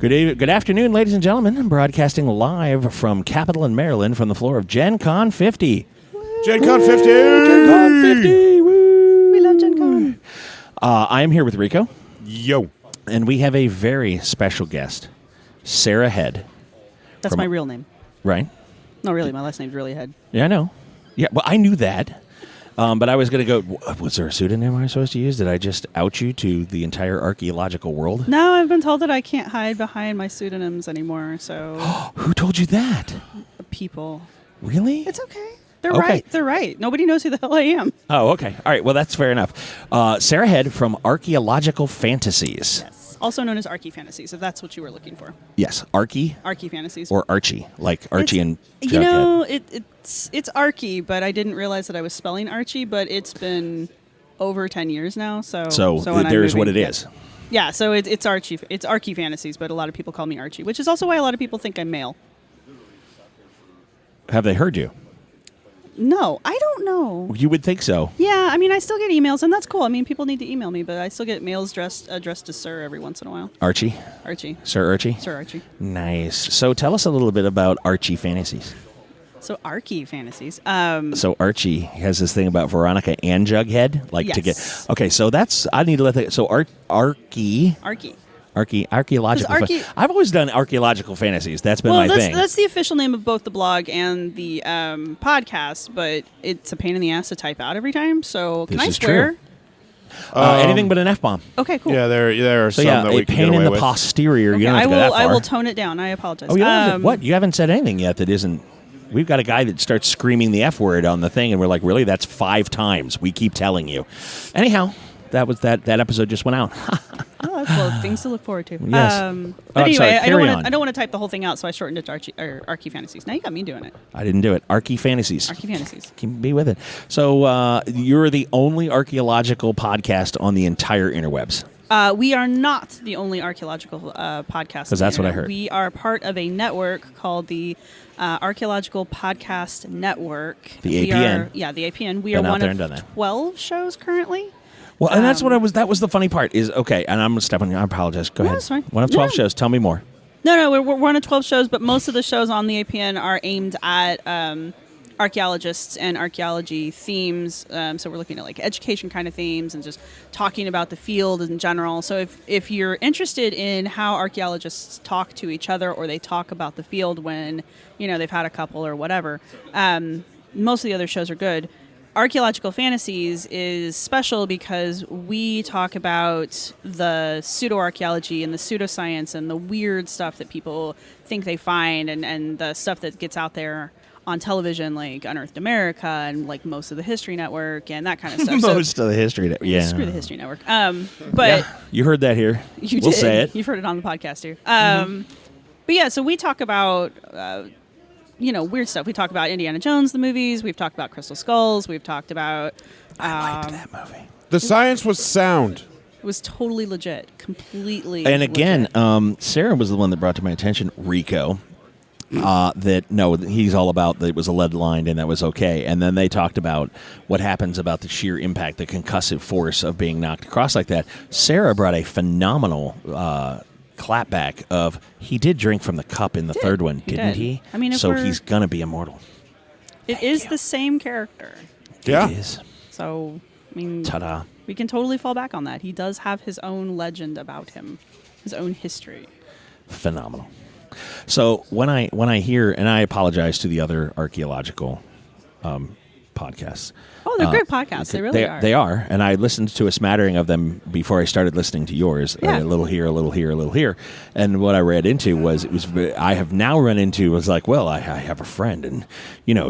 Good afternoon, ladies and gentlemen. I'm broadcasting live from Capitol in Maryland from the floor of Gencon50. Gencon50! Gencon50! Woo! We love Gen Con. I am here with Rico, Yo. and we have a very special guest, Serra Head. That's my real name. Right? No, really, my last name's really Head. Yeah, I know. Yeah, well, I knew that. But I was going to go, was there a pseudonym I was supposed to use? Did I just out you to the entire archaeological world? No, I've been told that I can't hide behind my pseudonyms anymore, so... Who told you that? People. Really? It's okay. They're Okay. right. They're right. Nobody knows who the hell I am. Oh, okay. All right. Well, that's fair enough. Serra Head from Archaeological Fantasies. Yes. Also known as Archy Fantasies, if that's what you were looking for. Yes. Archy Archy Fantasies. or Archie, like Archie and Jughead. You know, it's Archy, but I didn't realize that I was spelling Archie, but it's been over 10 years now, so when there's what it moving, is. Yeah, so it's Archie. It's Archy Fantasies, but a lot of people call me Archie, which is also why a lot of people think I'm male. Have they heard you? No, I don't know. You would think so. Yeah, I mean, I still get emails, and that's cool. I mean, people need to email me, but I still get mails addressed to Sir every once in a while. Archie? Archie. Sir Archie? Sir Archie. Nice. So tell us a little bit about Archy Fantasies. So Archy Fantasies. So Archie has this thing about Veronica and Jughead, like to get. Yes. Okay, so that's I need to let that. So Archy. Archaeological. I've always done archaeological fantasies. That's been my thing. That's the official name of both the blog and the podcast, but it's a pain in the ass to type out every time. So can I swear? True. Anything but an F-bomb. Okay, cool. Yeah, there are So some yeah, that we a can pain get in away the with. posterior. Okay, You don't have to go that far. I will tone it down. I apologize. Oh, yeah. What? You haven't said anything yet that isn't. We've got a guy that starts screaming the F word on the thing, and we're like, really? That's 5 times. We keep telling you. Anyhow, that was that episode just went out. Oh, that's well, things to look forward to. Yes. But anyway, sorry, I don't want to type the whole thing out, so I shortened it to Archy Fantasies. Now you got me doing it. I didn't do it. Archy Fantasies. Archy Fantasies. Can be with it. So you're the only archaeological podcast on the entire interwebs. We are not the only archaeological podcast. Because that's what I heard. We are part of a network called the Archaeological Podcast Network. The APN. The APN. We Been are out one there of and done that. 12 shows currently. Well, and that's what that was the funny part is, okay, and I'm going to step on you. I apologize. Go ahead. That's fine. One of 12 Yeah. shows. Tell me more. No, we're one of 12 shows, but most of the shows on the APN are aimed at archaeologists and archaeology themes. So we're looking at like education kind of themes and just talking about the field in general. So if you're interested in how archaeologists talk to each other or they talk about the field when, they've had a couple or whatever, most of the other shows are good. Archaeological Fantasies is special because we talk about the pseudo-archaeology and the pseudoscience and the weird stuff that people think they find and the stuff that gets out there on television, like Unearthed America and like most of the History Network and that kind of stuff. Most of the History Network. Yeah. Screw the History Network. But you heard that here. We'll say it. You've heard it on the podcast here. But yeah, so we talk about... weird stuff. We talk about Indiana Jones, the movies. We've talked about Crystal Skulls. We've talked about... I liked that movie. The science was sound. It was totally legit. Completely And again, legit. Sarah was the one that brought to my attention Rico. He's all about that it was a lead line and that was okay. And then they talked about what happens about the sheer impact, the concussive force of being knocked across like that. Sarah brought a phenomenal... clapback of he did drink from the cup in the third one, didn't he? I mean, so he's gonna be immortal. It is the same character. Yeah. It is. So, I mean, Ta-da. we can totally fall back on that. He does have his own legend about him, his own history. Phenomenal. So when I hear, and I apologize to the other archaeological podcasts. Oh, they're great podcasts. They really are. They are. And I listened to a smattering of them before I started listening to yours. Yeah. A little here, a little here, a little here. And what I read into was, I have now run into was like, well, I have a friend and,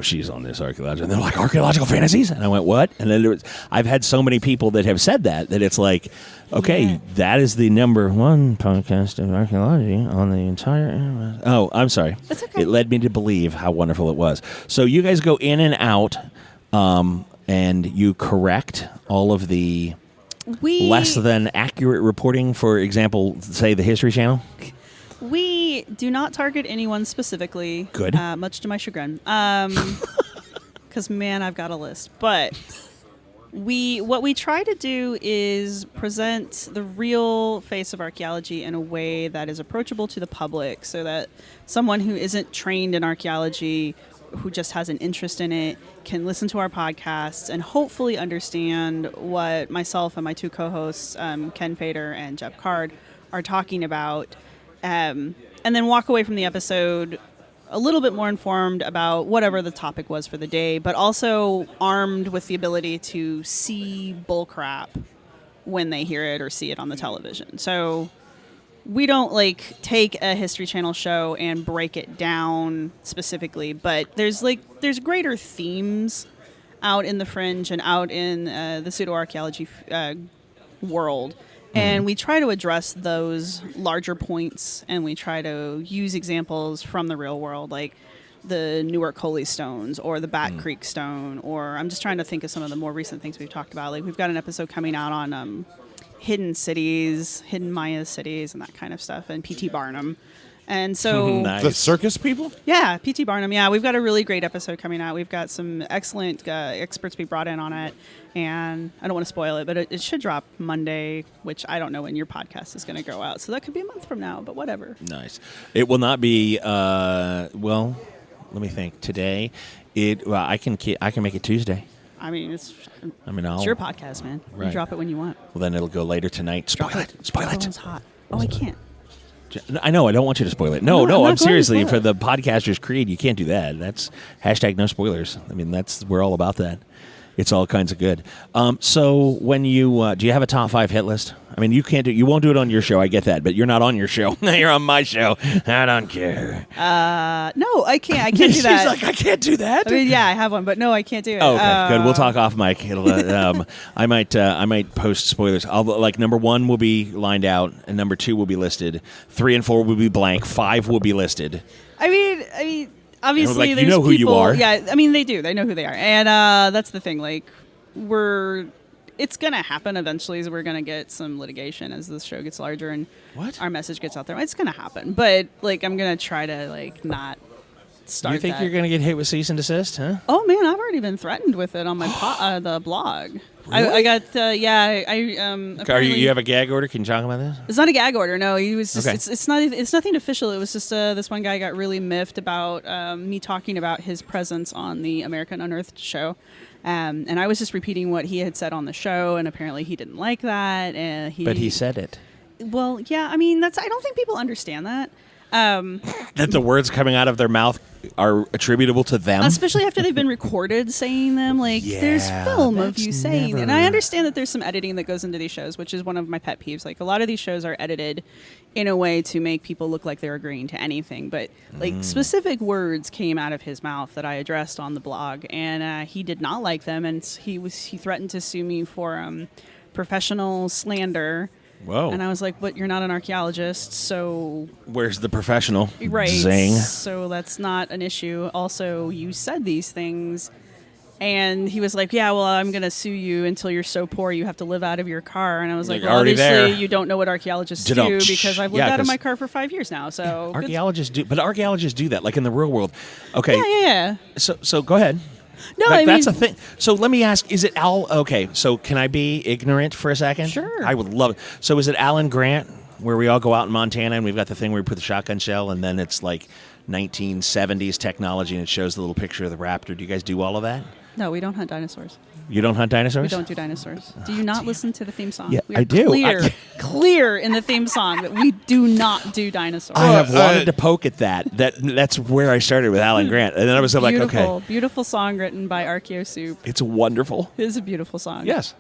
she's on this archaeological. And they're like, archaeological fantasies? And I went, what? And then I've had so many people that have said that it's like, okay, that is the number 1 podcast of archaeology on the entire... Oh, I'm sorry. That's okay. It led me to believe how wonderful it was. So you guys go in and out... and you correct all of the less than accurate reporting, for example, say the History Channel? We do not target anyone specifically. Good. Much to my chagrin. Because, man, I've got a list. But what we try to do is present the real face of archaeology in a way that is approachable to the public, so that someone who isn't trained in archaeology, who just has an interest in it, can listen to our podcasts and hopefully understand what myself and my two co-hosts, Ken Fader and Jeff Card, are talking about, and then walk away from the episode a little bit more informed about whatever the topic was for the day, but also armed with the ability to see bullcrap when they hear it or see it on the television. So we don't take a History Channel show and break it down specifically, but there's greater themes out in the fringe and out in the pseudo-archaeology world. And we try to address those larger points, and we try to use examples from the real world, like the Newark Holy Stones or the Bat Creek Stone, or I'm just trying to think of some of the more recent things we've talked about. Like, we've got an episode coming out on hidden cities, hidden Maya cities, and that kind of stuff, and P.T. Barnum. And so Nice. The circus people? yeah, P.T. Barnum. Yeah, we've got a really great episode coming out. We've got some excellent experts we brought in on it, and I don't want to spoil it, but it should drop Monday, which I don't know when your podcast is going to go out. So that could be a month from now, but whatever. Nice. It will not be. Well, let me think. Today, I can make it Tuesday. I mean, it's I'll. your podcast, man. You Right. drop it when you want. Well, then it'll go later tonight. Spoil Drop it. Spoil it. Everyone's hot. Oh, I can't. I know. I don't want you to spoil it. No, I'm not going to seriously. spoil For it. the Podcasters Creed, you can't do that. That's # no spoilers. I mean, we're all about that. It's all kinds of good. So when you do you have a top 5 hit list? I mean, you won't do it on your show. I get that, but you're not on your show. You're on my show. I don't care. No, I can't. I can't do She's that. like, I can't do that. I mean, yeah, I have one, but no, I can't do it. Oh, okay, good. We'll talk off mic. It'll, I might post spoilers. Number 1 will be lined out, and number 2 will be listed. 3 and 4 will be blank. 5 will be listed. I mean, obviously, you there's know who you people, are. Yeah, I mean, they do. They know who they are, and that's the thing. Like, it's gonna happen eventually. Is we're gonna get some litigation as the show gets larger and What? our message gets out there. It's gonna happen, but I'm gonna try to not start. You think that. you're going to get hit with cease and desist, huh? Oh man, I've already been threatened with it on my the blog. Really? I got apparently- You have a gag order? Can you talk about this? It's not a gag order. No, he was just. Okay. It's nothing official. It was just this one guy got really miffed about me talking about his presence on the American Unearthed show, and I was just repeating what he had said on the show, and apparently he didn't like that. And But he said it. Well, yeah. I mean, I don't think people understand that. That the words coming out of their mouth are attributable to them? Especially after they've been recorded saying them. There's Yeah, film of that's you saying it. And never- I understand that there's some editing that goes into these shows, which is one of my pet peeves. Like, a lot of these shows are edited in a way to make people look like they're agreeing to anything. But, specific words came out of his mouth that I addressed on the blog. And he did not like them. And he threatened to sue me for professional slander. Whoa. And I was like, but you're not an archaeologist, so... Where's the professional? Right. Zing. So that's not an issue. Also, you said these things. And he was like, yeah, well, I'm going to sue you until you're so poor you have to live out of your car. And I was like, Like, well, already obviously there. you don't know what archaeologists do Don't. because I've lived Yeah, out of 'cause my car for 5 years now. So good- Archaeologists do that, like in the real world. Okay. Yeah. So go ahead. No, That's a thing. So let me ask: is it Al? Okay, so can I be ignorant for a second? Sure. I would love it. So is it Alan Grant, where we all go out in Montana and we've got the thing where we put the shotgun shell and then it's like 1970s technology and it shows the little picture of the raptor? Do you guys do all of that? No, we don't hunt dinosaurs. You don't hunt dinosaurs? We don't do dinosaurs. Do you not listen to the theme song? Yeah, we are I do. Clear in the theme song that we do not do dinosaurs. I have wanted to poke at that. That's where I started with Alan Grant, and then I was like, okay, Beautiful song written by Archeo Soup. it's wonderful. It is a beautiful song. Yes.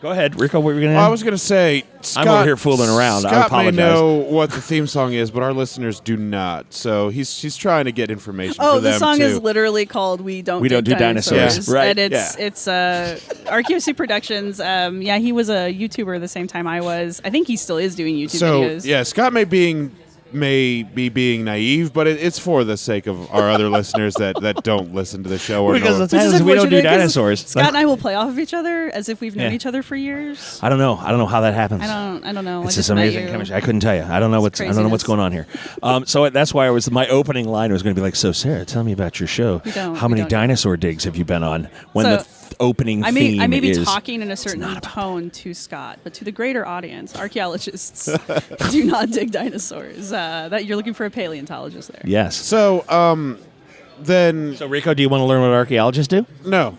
Go ahead, Rico. What were you going to? I was going to say, Scott, over here fooling around. I Scott apologize. may know what the theme song is, but our listeners do not. So he's trying to get information Oh, for them the song too. is literally called "We Don't We Don't Do Dinosaurs." Yeah. Right, And yeah. it's Archeo Soup Productions. Yeah, he was a YouTuber the same time I was. I think he still is doing YouTube So videos. yeah, Scott may be being naive, but it's for the sake of our other listeners that don't listen to the show or Because know. the title is We Don't Do unfortunate 'cause Dinosaurs. Scott and I will play off of each other as if we've known Yeah. each other for years. I don't know how that happens. I don't know. It's I just met amazing you. chemistry. I couldn't tell you. I don't know what's craziness. going on here. So that's why my opening line was going to be like, so Sarah, tell me about your show. We don't- How we many don't. dinosaur digs have you been on? When So- the opening I theme may be is talking in a certain tone to Scott, but to the greater audience, archaeologists do not dig dinosaurs. That you're looking for a paleontologist there. yes. So, then So Rico, do you want to learn what archaeologists do? no.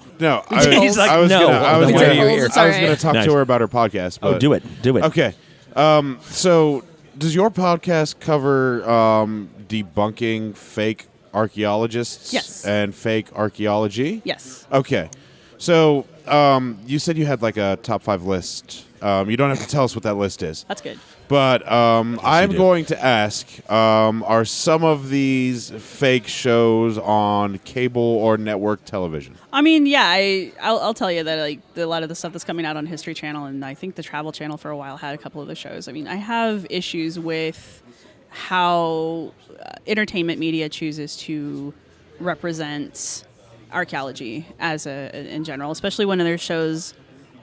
He's like, I was no. Gonna, I was Then why gonna, are you here? I was gonna It's talk Nice. to her about her podcast. Oh, But, do it. Okay. So, does your podcast cover debunking fake archaeologists? Yes. And fake archaeology? Yes. Okay. So, you said you had like a top 5 list. You don't have to tell us what that list is. That's good. But I'm do. going to ask, are some of these fake shows on cable or network television? I mean, yeah, I'll tell you that like a lot of the stuff that's coming out on History Channel, and I think the Travel Channel for a while had a couple of the shows. I mean, I have issues with how entertainment media chooses to represent archaeology in general, especially when there's shows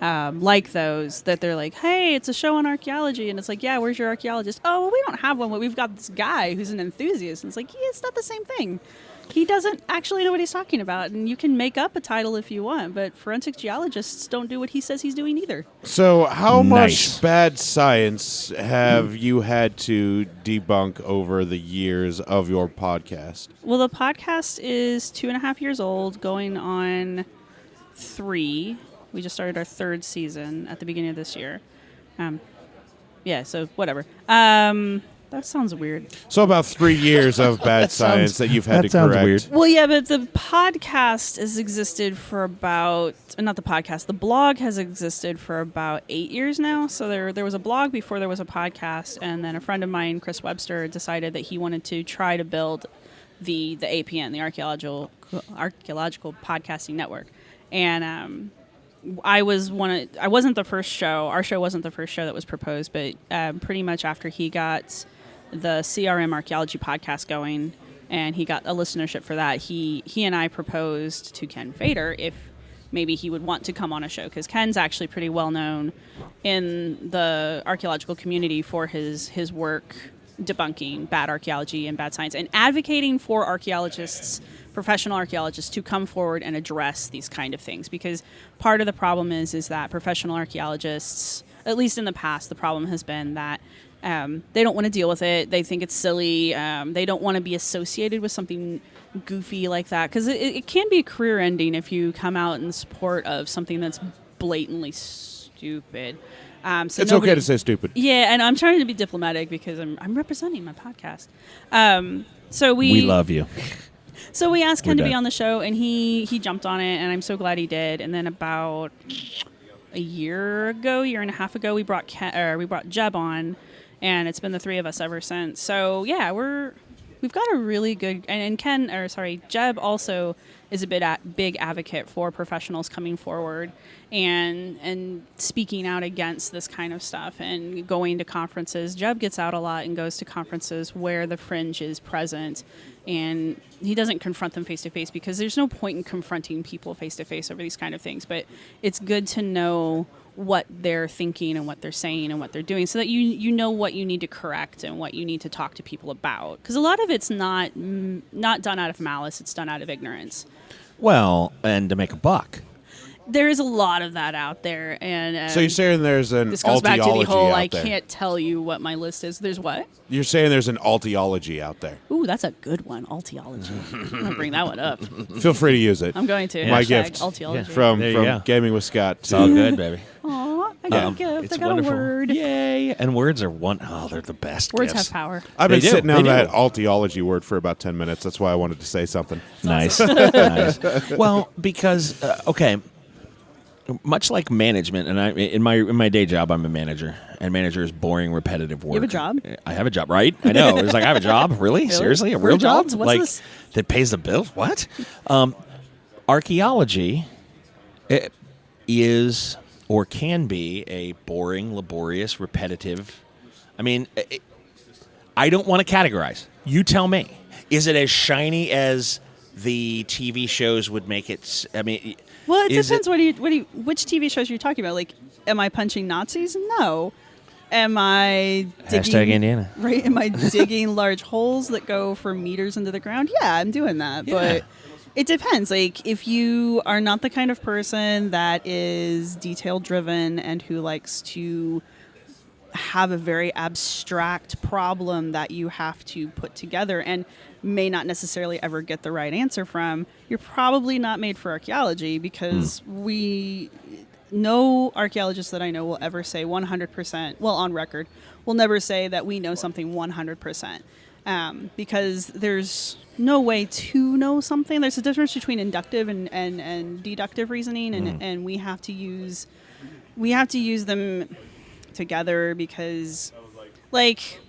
like those that they're like, hey, it's a show on archaeology, and it's like, yeah, where's your archaeologist? Oh, well, we don't have one, but we've got this guy who's an enthusiast, and it's like, yeah, it's not the same thing. He doesn't actually know what he's talking about, and you can make up a title if you want, but forensic geologists don't do what he says he's doing either. So, how Nice. much bad science have you had to debunk over the years of your podcast? Well, the podcast is 2.5 years old, going on 3. We just started our 3rd season at the beginning of this year. Yeah, so whatever. That sounds weird. So, about 3 years of bad science that you've had to sounds correct. weird. Well, yeah, but the podcast has existed for about not the podcast. The blog has existed for about 8 years now. So there was a blog before there was a podcast, and then a friend of mine, Chris Webster, decided that he wanted to try to build the APN, the Archaeological Podcasting Network, and I wasn't the first show. Our show wasn't the first show that was proposed, but pretty much after he got the CRM Archaeology podcast going, and he got a listenership for that, he and I proposed to Ken Fader if maybe he would want to come on a show, because Ken's actually pretty well known in the archaeological community for his work debunking bad archaeology and bad science and advocating for archaeologists, professional archaeologists, to come forward and address these kind of things, because part of the problem is that professional archaeologists, at least in the past, the problem has been that they don't want to deal with it. They think it's silly. They don't want to be associated with something goofy like that, because it can be career ending if you come out in support of something that's blatantly stupid. So It's okay to say stupid. Yeah, and I'm trying to be diplomatic because I'm representing my podcast. So We love you. So we asked We're Ken to be done. on the show, and he jumped on it, and I'm so glad he did. And then about a year and a half ago, we brought Jeb on, and it's been the 3 of us ever since. So yeah, we've got a really good, and Jeb also is a big advocate for professionals coming forward and speaking out against this kind of stuff and going to conferences. Jeb gets out a lot and goes to conferences where the fringe is present, and he doesn't confront them face to face, because there's no point in confronting people face to face over these kind of things. But it's good to know what they're thinking and what they're saying and what they're doing, so that you know what you need to correct and what you need to talk to people about. Because a lot of it's not done out of malice; it's done out of ignorance. Well, and to make a buck. There is a lot of that out there, and So you're saying there's an this goes back to the alteology whole out I there. can't tell you what my list is. There's what? You're saying there's an alteology out there. Ooh, that's a good one. Alteology. I'm gonna bring that one up. Feel free to use it. I'm going to. My Hashtag gift. Alteology. From There you go. Gaming with Scott. It's all good, baby. Aw, I got a gift. It's I got wonderful. a word. Yay! And words are they're the best Words gifts. have power. I've been They do. sitting on They that do. alteology word for about 10 minutes. That's why I wanted to say something. Nice. Nice. Well, because much like management, and in my day job, I'm a manager, and manager is boring, repetitive work. have a job? I have a job, right? I know. It's like I have a job. Really? Seriously, a real job? McDonald's? What's like this? that pays the bills? What? Archaeology is or can be a boring, laborious, repetitive. I mean, I don't want to categorize. You tell me. Is it as shiny as the TV shows would make it? I mean, Well, it is depends. Which TV shows you're talking about? Like, am I punching Nazis? No. Am I digging, Hashtag Indiana. Right? Am I digging large holes that go for meters into the ground? Yeah, I'm doing that. Yeah. But it depends. Like, if you are not the kind of person that is detail driven and who likes to have a very abstract problem that you have to put together and may not necessarily ever get the right answer from, you're probably not made for archaeology, because no archaeologist that I know will ever say 100%, well, on record, will never say that we know something 100%, because there's no way to know something. There's a difference between inductive and deductive reasoning, and we have to use them together, because, like,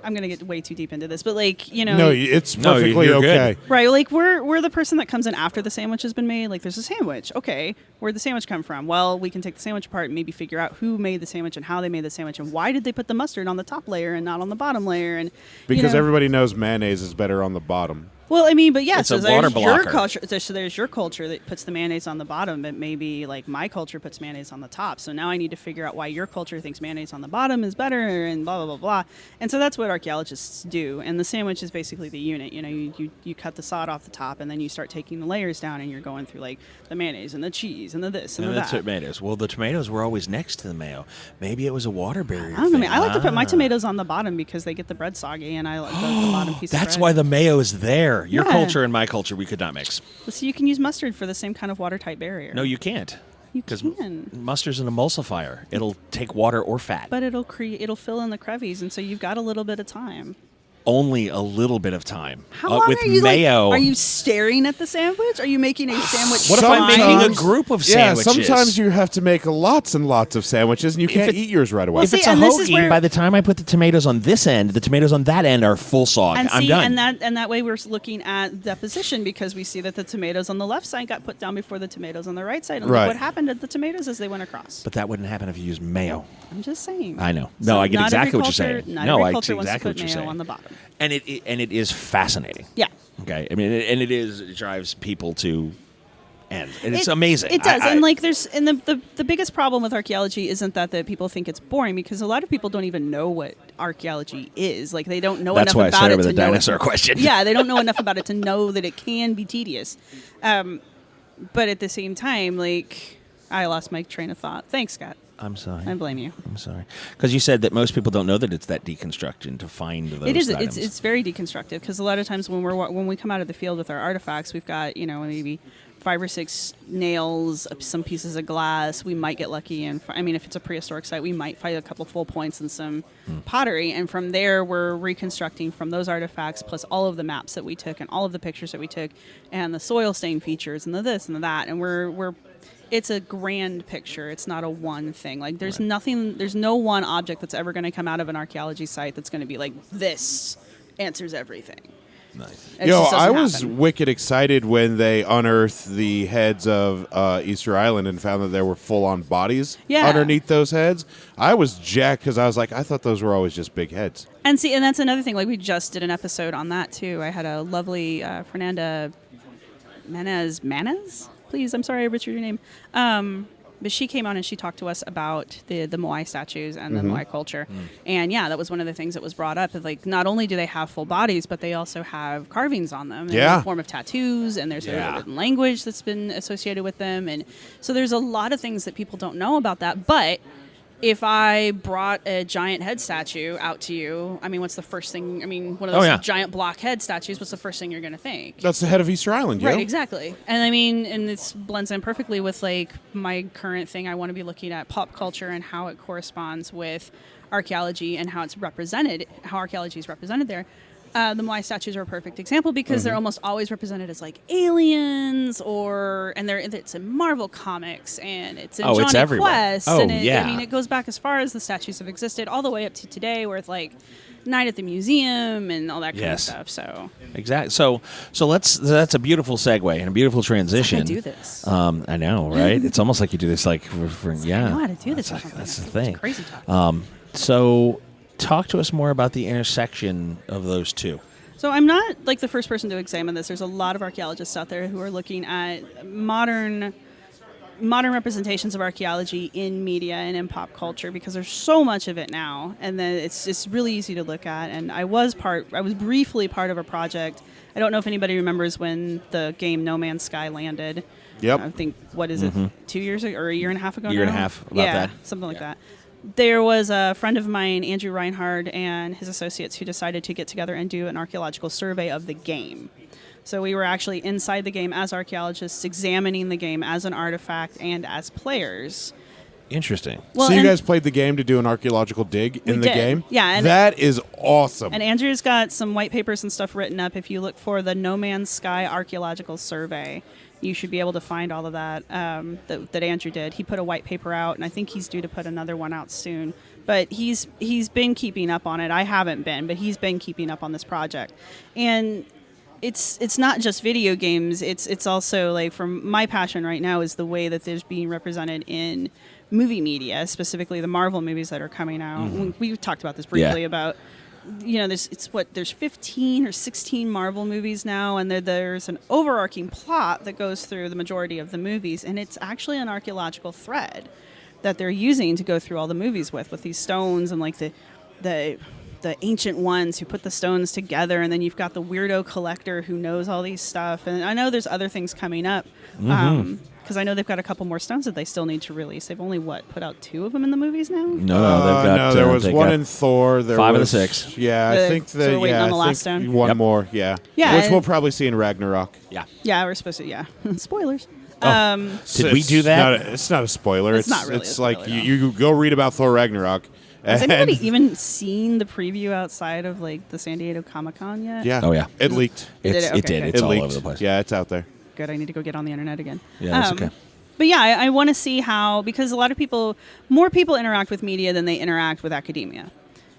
I'm gonna get way too deep into this, but, like, you know, No, it's perfectly you're okay. good. right? Like, we're the person that comes in after the sandwich has been made. Like, there's a sandwich. Okay, where'd the sandwich come from? Well, we can take the sandwich apart and maybe figure out who made the sandwich and how they made the sandwich and why did they put the mustard on the top layer and not on the bottom layer. And Because you know, everybody knows mayonnaise is better on the bottom. well, I mean, but yeah, It's so a water there's your blocker. culture. So there's your culture that puts the mayonnaise on the bottom, but maybe, like, my culture puts mayonnaise on the top. So now I need to figure out why your culture thinks mayonnaise on the bottom is better, and blah blah blah blah. And so that's what archaeologists do. And the sandwich is basically the unit. You know, you cut the sod off the top, and then you start taking the layers down, and you're going through, like, the mayonnaise and the cheese and the this and And the that's that. tomatoes. Well, the tomatoes were always next to the mayo. Maybe it was a water barrier. I don't know. thing. I like to put my Ah. tomatoes on the bottom because they get the bread soggy, and I like the bottom piece. That's of why bread. the mayo is there. Your Yeah. culture and my culture, we could not mix. So you can use mustard for the same kind of watertight barrier. No, you can't. you Because can. mustard's an emulsifier. It'll take water or fat. But it'll fill in the crevice, and so you've got a little bit of time. Only a little bit of time. How long with are you mayo. Like, are you staring at the sandwich? Are you making a sandwich? What if I'm making a Sometimes- group of Yeah, sandwiches? sometimes you have to make lots and lots of sandwiches, and you can't eat yours right away. Well, If see, it's a and this is hoagie, where- by the time I put the tomatoes on this end, the tomatoes on that end are full sog. And I'm see, done. and that way we're looking at deposition, because we see that the tomatoes on the left side got put down before the tomatoes on the right side. And Right. look what happened to the tomatoes as they went across. But that wouldn't happen if you use mayo. I'm just saying. I know. So No, I get not exactly every what you're culture- saying. Not No, every I culture see wants exactly to what put you're mayo saying. on the bottom. And it is fascinating. Yeah. Okay. I mean, it drives people to end. And it's amazing. It does. I- And, like, the biggest problem with archaeology isn't that people think it's boring, because a lot of people don't even know what archaeology is. Like, they don't know That's enough why I about started it with to a know dinosaur question. Yeah, they don't know enough about it to know that it can be tedious. But at the same time, like, I lost my train of thought. Thanks, Scott. I'm sorry. I blame you. I'm sorry. Because you said that most people don't know that it's that deconstruction to find those It is. items. It's very deconstructive, because a lot of times when we come out of the field with our artifacts, we've got, you know, maybe 5 or 6 nails, some pieces of glass. We might get lucky, and I mean, if it's a prehistoric site, we might find a couple full points and some pottery, and from there we're reconstructing from those artifacts, plus all of the maps that we took and all of the pictures that we took, and the soil stain features and the this and the that, and we're it's a grand picture. It's not a one thing. Like, there's nothing, there's no one object that's ever going to come out of an archaeology site that's going to be like, this answers everything. Nice. It Yo, just I doesn't was happen. wicked excited when they unearthed the heads of Easter Island and found that there were full-on bodies Yeah. underneath those heads. I was jacked because I was like, I thought those were always just big heads. And see, and that's another thing. Like, we just did an episode on that too. I had a lovely Fernanda Manez. Please, I'm sorry I butchered your name. But she came on and she talked to us about the Moai statues and the Moai culture. And yeah, that was one of the things that was brought up. Is, like, not only do they have full bodies, but they also have carvings on them in the form of tattoos, and there's a written language that's been associated with them. And so there's a lot of things that people don't know about that. But if I brought a giant head statue out to you, I mean, what's the first thing? I mean, one of those giant block head statues, what's the first thing you're going to think? That's the head of Easter Island, yo. Right, exactly. And I mean, and this blends in perfectly with, like, my current thing. I want to be looking at pop culture and how it corresponds with archaeology and how it's represented, how archaeology is represented there. The Moai statues are a perfect example, because they're almost always represented as, like, aliens, and it's in Marvel comics, and it's in Oh, Johnny it's everywhere. Quest. Oh, and yeah. I mean, it goes back as far as the statues have existed, all the way up to today, where it's like Night at the Museum and all that kind of stuff. So Exactly. So that's a beautiful segue and a beautiful transition. I do this. I know, right? It's almost like you do this, like, yeah. I know how to do this. That's the thing. It's crazy talk. So, talk to us more about the intersection of those two. So I'm not, like, the first person to examine this. There's a lot of archaeologists out there who are looking at modern modern representations of archaeology in media and in pop culture, because there's so much of it now, and then it's just really easy to look at. And I was briefly part of a project. I don't know if anybody remembers when the game No Man's Sky landed. Yep. I think, what is it, 2 years ago, or a year and a half ago Year and now? a half, about yeah, that. something like that. There was a friend of mine, Andrew Reinhard, and his associates who decided to get together and do an archaeological survey of the game. So we were actually inside the game as archaeologists, examining the game as an artifact and as players. Interesting. Well, so you and guys played the game to do an archaeological dig in the did. game? Yeah, and that is awesome. And Andrew's got some white papers and stuff written up. If you look for the No Man's Sky Archaeological Survey, you should be able to find all of that that Andrew did. He put a white paper out, and I think he's due to put another one out soon. But he's been keeping up on it. I haven't been, but he's been keeping up on this project. And it's not just video games. It's also, like, from my passion right now is the way that there's being represented in movie media, specifically the Marvel movies that are coming out. We talked about this briefly about, there's 15 or 16 Marvel movies now, and there's an overarching plot that goes through the majority of the movies, and it's actually an archaeological thread that they're using to go through all the movies with these stones and, like, the ancient ones who put the stones together, and then you've got the weirdo collector who knows all these stuff. And I know there's other things coming up, because I know they've got a couple more stones that they still need to release. They've only, put out 2 of them in the movies now? No, they've got. No, there was they one got in Thor. There 5 of the was 6. Yeah, I think So we're waiting on the last stone? One Yep. more, yeah. Yeah, Which and- we'll probably see in Ragnarok. Yeah. Yeah, we're supposed to, yeah. Spoilers. Did we do that? It's not a spoiler. It's not really a It's spoiler, like no. you go read about Thor Ragnarok. Has and- anybody even seen the preview outside of, like, the San Diego Comic-Con yet? Yeah. Oh, yeah. It leaked. Did it? It Okay, did. good. It's It all leaked. over the place. Yeah, it's out there. Good, I need to go get on the internet again. Yeah, that's okay. But yeah, I want to see how, because a lot of more people interact with media than they interact with academia.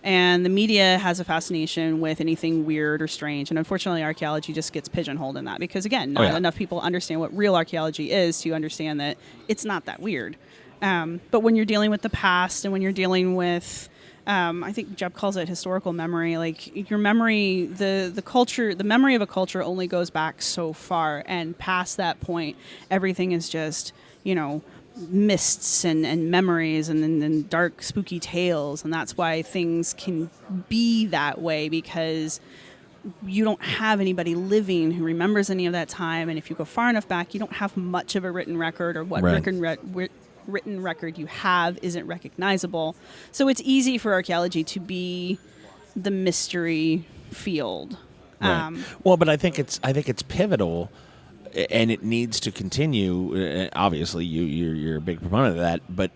And the media has a fascination with anything weird or strange. And unfortunately, archaeology just gets pigeonholed in that because, again, not enough people understand what real archaeology is to understand that it's not that weird. But when you're dealing with the past and when you're dealing with, I think Jeb calls it historical memory, like your memory, the culture, the memory of a culture only goes back so far. And past that point, everything is just, mists and memories and dark, spooky tales. And that's why things can be that way, because you don't have anybody living who remembers any of that time. And if you go far enough back, you don't have much of a written record, or what written record you have isn't recognizable. So it's easy for archaeology to be the mystery field. Right. Well, but I think it's pivotal, and it needs to continue. Obviously, you're a big proponent of that. But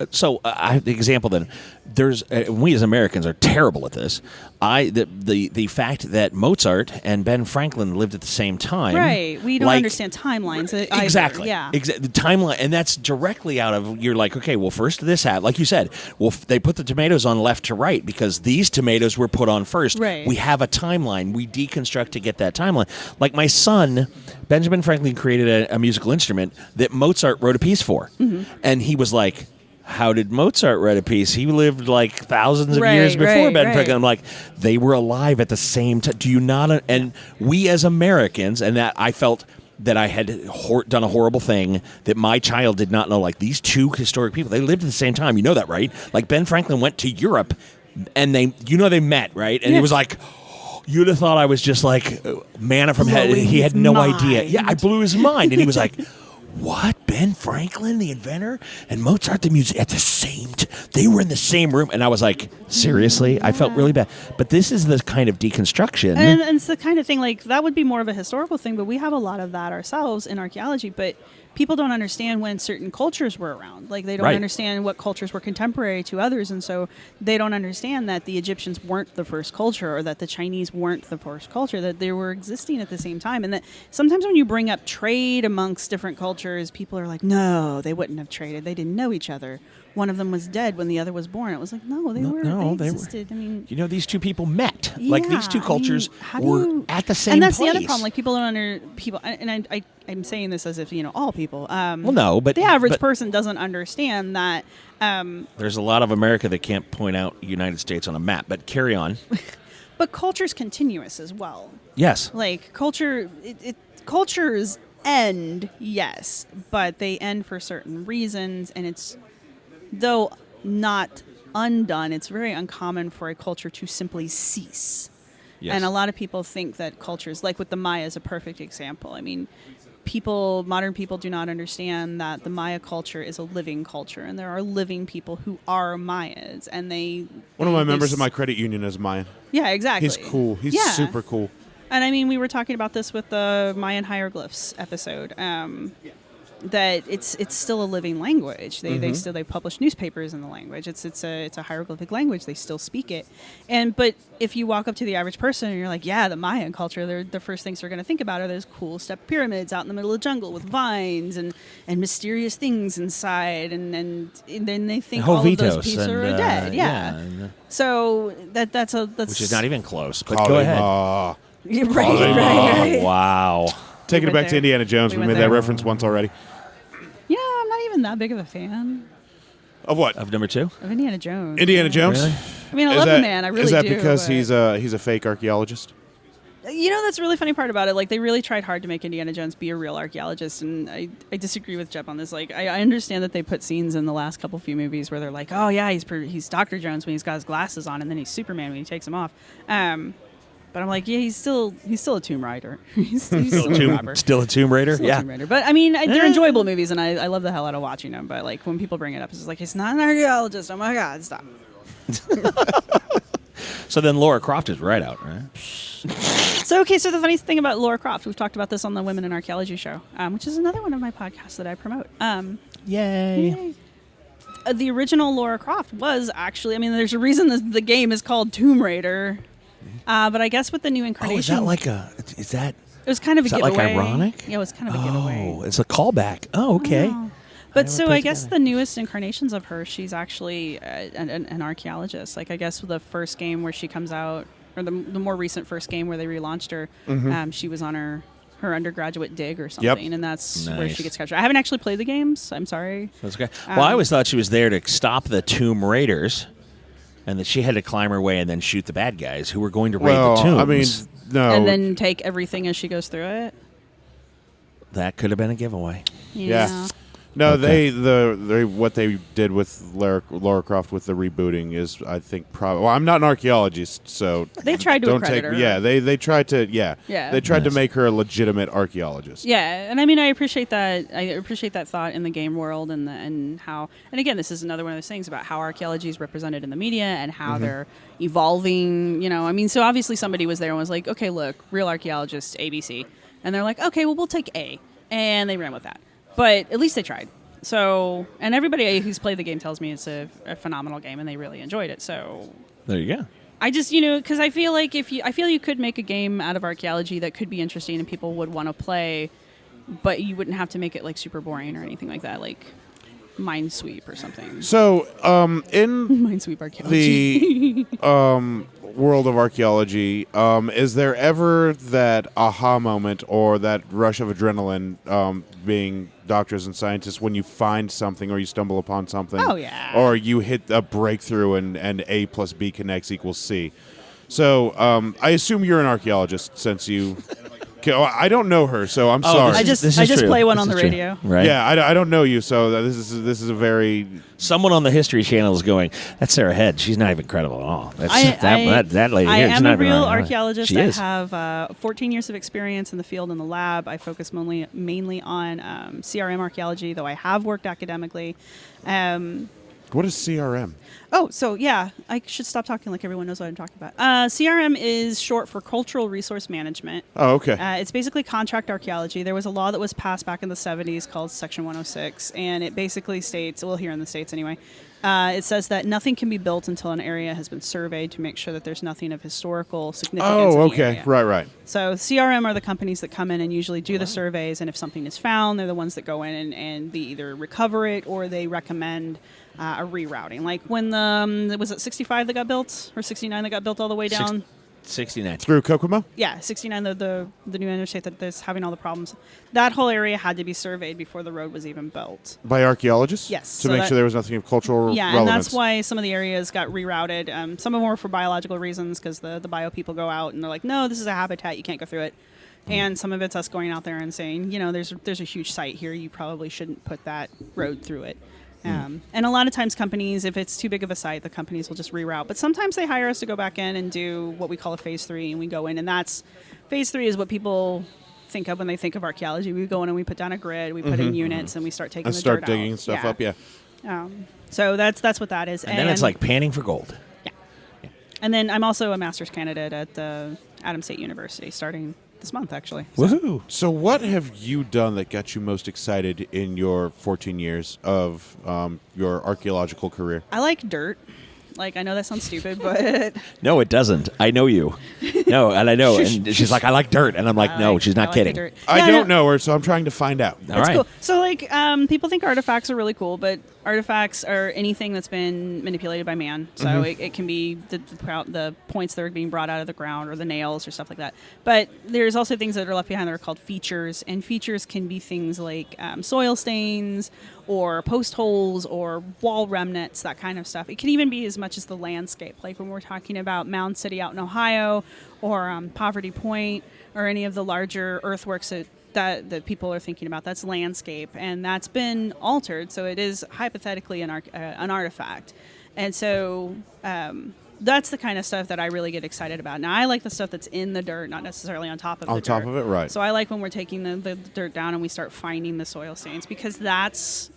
so I have the example then. There's we as Americans are terrible at this. The fact that Mozart and Ben Franklin lived at the same time. Right. We don't understand timelines. Either. Exactly. Yeah. The timeline, and that's directly out of, you're like, okay, well, first this happened. Like you said, well, they put the tomatoes on left to right because these tomatoes were put on first. Right. We have a timeline. We deconstruct to get that timeline. Like my son, Benjamin Franklin, created a musical instrument that Mozart wrote a piece for. Mm-hmm. And he was like, how did Mozart write a piece? He lived like thousands of years before Ben Franklin. I'm like, they were alive at the same time. Do you not? And we as Americans, and that I felt that I had done a horrible thing, that my child did not know, like, these two historic people, they lived at the same time. You know that, right? Like, Ben Franklin went to Europe, and they met, right? And he was like, you'd have thought I was just like manna from heaven. He had no idea. Yeah, I blew his mind. And he was like, what? Ben Franklin, the inventor, and Mozart, the music, at the same they were in the same room. And I was like, seriously? Yeah. I felt really bad. But this is the kind of deconstruction. And it's the kind of thing, like, that would be more of a historical thing, but we have a lot of that ourselves in archaeology. But people don't understand when certain cultures were around. Like, they don't understand what cultures were contemporary to others, and so they don't understand that the Egyptians weren't the first culture, or that the Chinese weren't the first culture, that they were existing at the same time. And that sometimes when you bring up trade amongst different cultures, people are like, no, they wouldn't have traded. They didn't know each other. One of them was dead when the other was born. It was like, no, they existed. I mean, these two people met. Like, these two cultures were at the same place. And that's the other problem. Like, people don't and I'm saying this as if, all people. Well, no, but the average person doesn't understand that. There's a lot of America that can't point out the United States on a map, but carry on. But culture's continuous as well. Yes. Like, culture is end, yes, but they end for certain reasons, and it's, though not undone, it's very uncommon for a culture to simply cease. Yes. And a lot of people think that cultures, like with the Maya is a perfect example. I mean, modern people do not understand that the Maya culture is a living culture, and there are living people who are Mayas, and One of my members of my credit union is Mayan. Yeah, exactly. He's cool. He's super cool. And I mean, we were talking about this with the Mayan hieroglyphs episode. That it's still a living language. They publish newspapers in the language. It's a hieroglyphic language. They still speak it. But if you walk up to the average person and you're like, yeah, the Mayan culture, the first things they're going to think about are those cool step pyramids out in the middle of the jungle with vines and mysterious things inside, and then they think all of those pieces are dead. Yeah. So that's which is not even close. But Call go him, ahead. right. Oh, wow. Taking it went back to there. Indiana Jones. We We went made that there. reference once already. Yeah, I'm not even that big of a fan Of what? Of number 2? of Indiana Jones. Indiana Jones? Really? I mean, I love the man. I really do. Is that because but- he's a fake archaeologist? You know, that's the really funny part about it. Like, they really tried hard to make Indiana Jones be a real archaeologist, and I disagree with Jeb on this. Like, I understand that they put scenes in the last few movies where they're like, oh, yeah, he's Dr. Jones when he's got his glasses on, and then he's Superman when he takes them off. But I'm like, yeah, he's still a Tomb Raider. he's still a robber. Still a Tomb Raider? Still a Yeah. Tomb Raider. But, I mean, they're enjoyable movies, and I love the hell out of watching them. But, like, when people bring it up, it's just like, he's not an archaeologist. Oh, my God, stop. So then Laura Croft is right out, right? So the funny thing about Laura Croft, we've talked about this on the Women in Archaeology show, which is another one of my podcasts that I promote. Yay. The original Laura Croft was actually, I mean, there's a reason the game is called Tomb Raider, but I guess with the new incarnation, Oh, is that like a... Is that... it was kind of a Is that giveaway. like ironic? Yeah, it was kind of a giveaway. Oh, it's a callback. Oh, okay. Oh. But never so put I it guess together. the newest incarnations of her, she's actually an archaeologist. Like, I guess the first game where she comes out, or the more recent first game where they relaunched her, she was on her undergraduate dig or something, and that's where Nice. she gets captured. I haven't actually played the games. I'm sorry. That's okay. Well, I always thought she was there to stop the Tomb Raiders, and that she had to climb her way and then shoot the bad guys who were going to raid the tombs. I mean, no. And then take everything as she goes through it. that could have been a giveaway. Yeah. No, Okay. they what they did with Laura Croft with the rebooting is, I think, probably. Well, I'm not an archeologist, so They tried to don't accredit take. her. Yeah, they tried to. Yeah, Yeah. they tried to Yes. make her a legitimate archaeologist. Yeah, and I mean, I appreciate that. I appreciate that thought in the game world, and how. And again, this is another one of those things about how archaeology is represented in the media and how they're evolving. You know, I mean, so obviously somebody was there and was like, okay, look, real archaeologists, ABC, and they're like, okay, well, we'll take A, and they ran with that. But at least they tried. So, and everybody who's played the game tells me it's a phenomenal game, and they really enjoyed it. So, There you go. I just, because I feel like I feel you could make a game out of archaeology that could be interesting and people would want to play, but you wouldn't have to make it like super boring or anything like that, like Minesweep or something. So, in Minesweep archaeology. the world of archaeology, is there ever that aha moment or that rush of adrenaline, being doctors and scientists, when you find something or you stumble upon something? Oh, yeah. Or you hit a breakthrough and A plus B connects equals C. So I assume you're an archeologist since you... Okay, well, I don't know her, so I'm sorry. I just This is true. play one This on the is true. radio. Right? Yeah, I don't know you, so this is a very... Someone on the History Channel is going, that's Serra Head. She's not even credible at all. That's, that lady I here, she's am not a even real right. archaeologist. She I is. have 14 years of experience in the field in the lab. I focus mainly on CRM archaeology, though I have worked academically. What is CRM? Oh, so yeah, I should stop talking like everyone knows what I'm talking about. CRM is short for Cultural Resource Management. Oh, okay. It's basically contract archaeology. There was a law that was passed back in the 70s called Section 106, and it basically states, well, here in the States anyway, it says that nothing can be built until an area has been surveyed to make sure that there's nothing of historical significance. Oh, in the okay. area. Right. So CRM are the companies that come in and usually do the surveys, and if something is found, they're the ones that go in and they either recover it or they recommend a rerouting. Like when was it 65 that got built, or 69 that got built all the way down? 69. Through Kokomo? Yeah, 69, the new interstate that's having all the problems. That whole area had to be surveyed before the road was even built. By archaeologists? Yes, To so make that- sure there was nothing of cultural Yeah, relevance. and that's why some of the areas got rerouted. Some of them were for biological reasons because the bio people go out and they're like, no, this is a habitat, you can't go through it. And some of it's us going out there and saying, there's a huge site here. You probably shouldn't put that road through it. And a lot of times companies, if it's too big of a site, the companies will just reroute. But sometimes they hire us to go back in and do what we call a phase 3, and we go in, and that's phase 3 is what people think of when they think of archaeology. We go in and we put down a grid, we put in units, and we start taking the dirt digging out. stuff up. Yeah. So that's what that is. And then it's like panning for gold. Yeah. And then I'm also a master's candidate at Adams State University, starting this month, actually. Woohoo! So what have you done that got you most excited in your 14 years of your archaeological career? I like dirt. Like, I know that sounds stupid, but... No, it doesn't. I know you. No, and I know. And she's like, I like dirt. And I'm like, no, she's not kidding. Dirt. I don't know her, so I'm trying to find out. All right. Cool. So, like, people think artifacts are really cool, but artifacts are anything that's been manipulated by man. So it can be the points that are being brought out of the ground or the nails or stuff like that. But there's also things that are left behind that are called features. And features can be things like soil stains or post holes or wall remnants, that kind of stuff. It can even be as much as the landscape. Like when we're talking about Mound City out in Ohio or Poverty Point or any of the larger earthworks that people are thinking about, that's landscape, and that's been altered, so it is hypothetically an artifact. And so that's the kind of stuff that I really get excited about. Now, I like the stuff that's in the dirt, not necessarily on top of the dirt. On top of it, right. So I like when we're taking the dirt down and we start finding the soil stains, because that's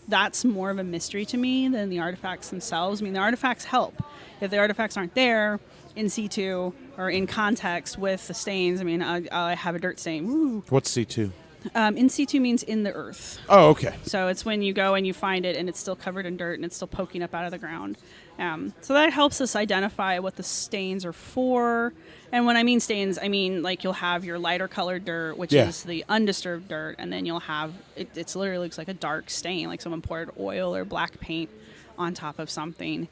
more of a mystery to me than the artifacts themselves. I mean, the artifacts help. If the artifacts aren't there in situ or in context with the stains, I mean, I have a dirt stain. Woo. What's C2? In situ means in the earth. Oh, okay. So it's when you go and you find it and it's still covered in dirt and it's still poking up out of the ground. So that helps us identify what the stains are for. And when I mean stains, I mean like you'll have your lighter colored dirt, which is the undisturbed dirt, and then you'll have, it literally looks like a dark stain, like someone poured oil or black paint on top of something.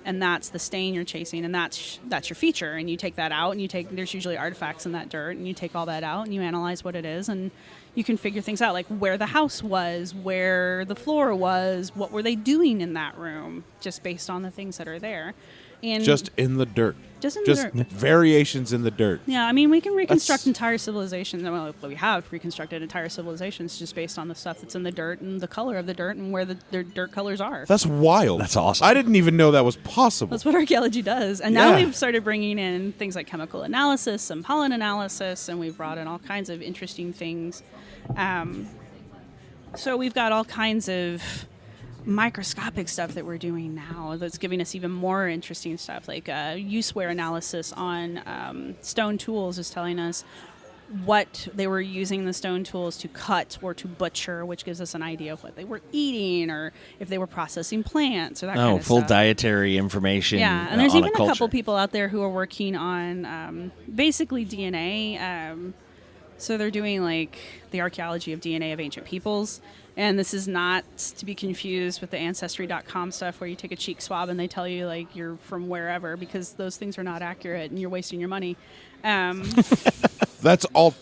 And that's the stain you're chasing, and that's your feature. And you take that out, and there's usually artifacts in that dirt, and you take all that out, and you analyze what it is, and you can figure things out, like where the house was, where the floor was, what were they doing in that room, just based on the things that are there. And just in the dirt. Just in the dirt. Variations in the dirt. Yeah, I mean, we can reconstruct entire civilizations. Well, we have reconstructed entire civilizations just based on the stuff that's in the dirt and the color of the dirt and where their dirt colors are. That's wild. That's awesome. I didn't even know that was possible. That's what archaeology does. And now we've started bringing in things like chemical analysis and pollen analysis, and we've brought in all kinds of interesting things. So we've got all kinds of microscopic stuff that we're doing now that's giving us even more interesting stuff, like use wear analysis on stone tools is telling us what they were using the stone tools to cut or to butcher, which gives us an idea of what they were eating or if they were processing plants or that kind of full stuff. dietary information. Yeah, and there's on even a a couple people out there who are working on basically DNA. So they're doing like the archaeology of DNA of ancient peoples. And this is not to be confused with the Ancestry.com stuff where you take a cheek swab and they tell you like you're from wherever, because those things are not accurate and you're wasting your money. That's all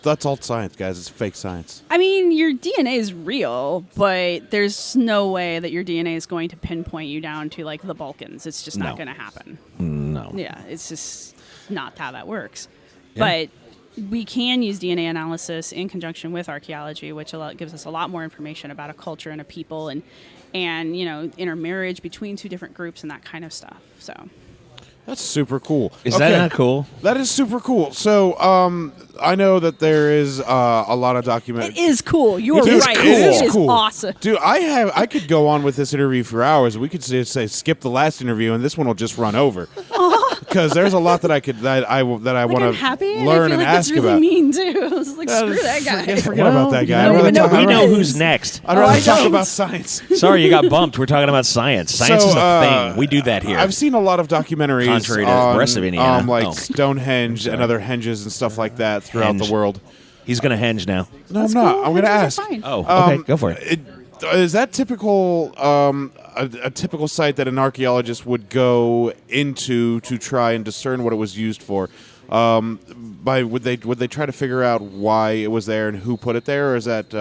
science, guys. It's fake science. I mean, your DNA is real, but there's no way that your DNA is going to pinpoint you down to like the Balkans. It's just not going to happen. No. Yeah, it's just not how that works. Yeah. But we can use DNA analysis in conjunction with archaeology, which gives us a lot more information about a culture and a people and intermarriage between two different groups and that kind of stuff. So that's super cool. Is that not cool? That is super cool. So I know that there is a lot of document. It is cool. You are right. Cool. It is awesome. Dude, I could go on with this interview for hours. We could just say skip the last interview and this one will just run over. Because there's a lot that I want to learn and ask really about. Mean too. I was like, screw that guy. Forget about that guy. We know who's next. I'd rather talk about science. Sorry, you got bumped. We're talking about science. Science is a thing. We do that here. I've seen a lot of documentaries Contrary to on the rest of Indiana. Stonehenge and other henges and stuff like that throughout the world. He's going to henge now. No, I'm not. I'm going to ask. Oh, okay. Go for it. Is that typical a typical site that an archaeologist would go into to try and discern what it was used for? Would they try to figure out why it was there and who put it there, or is that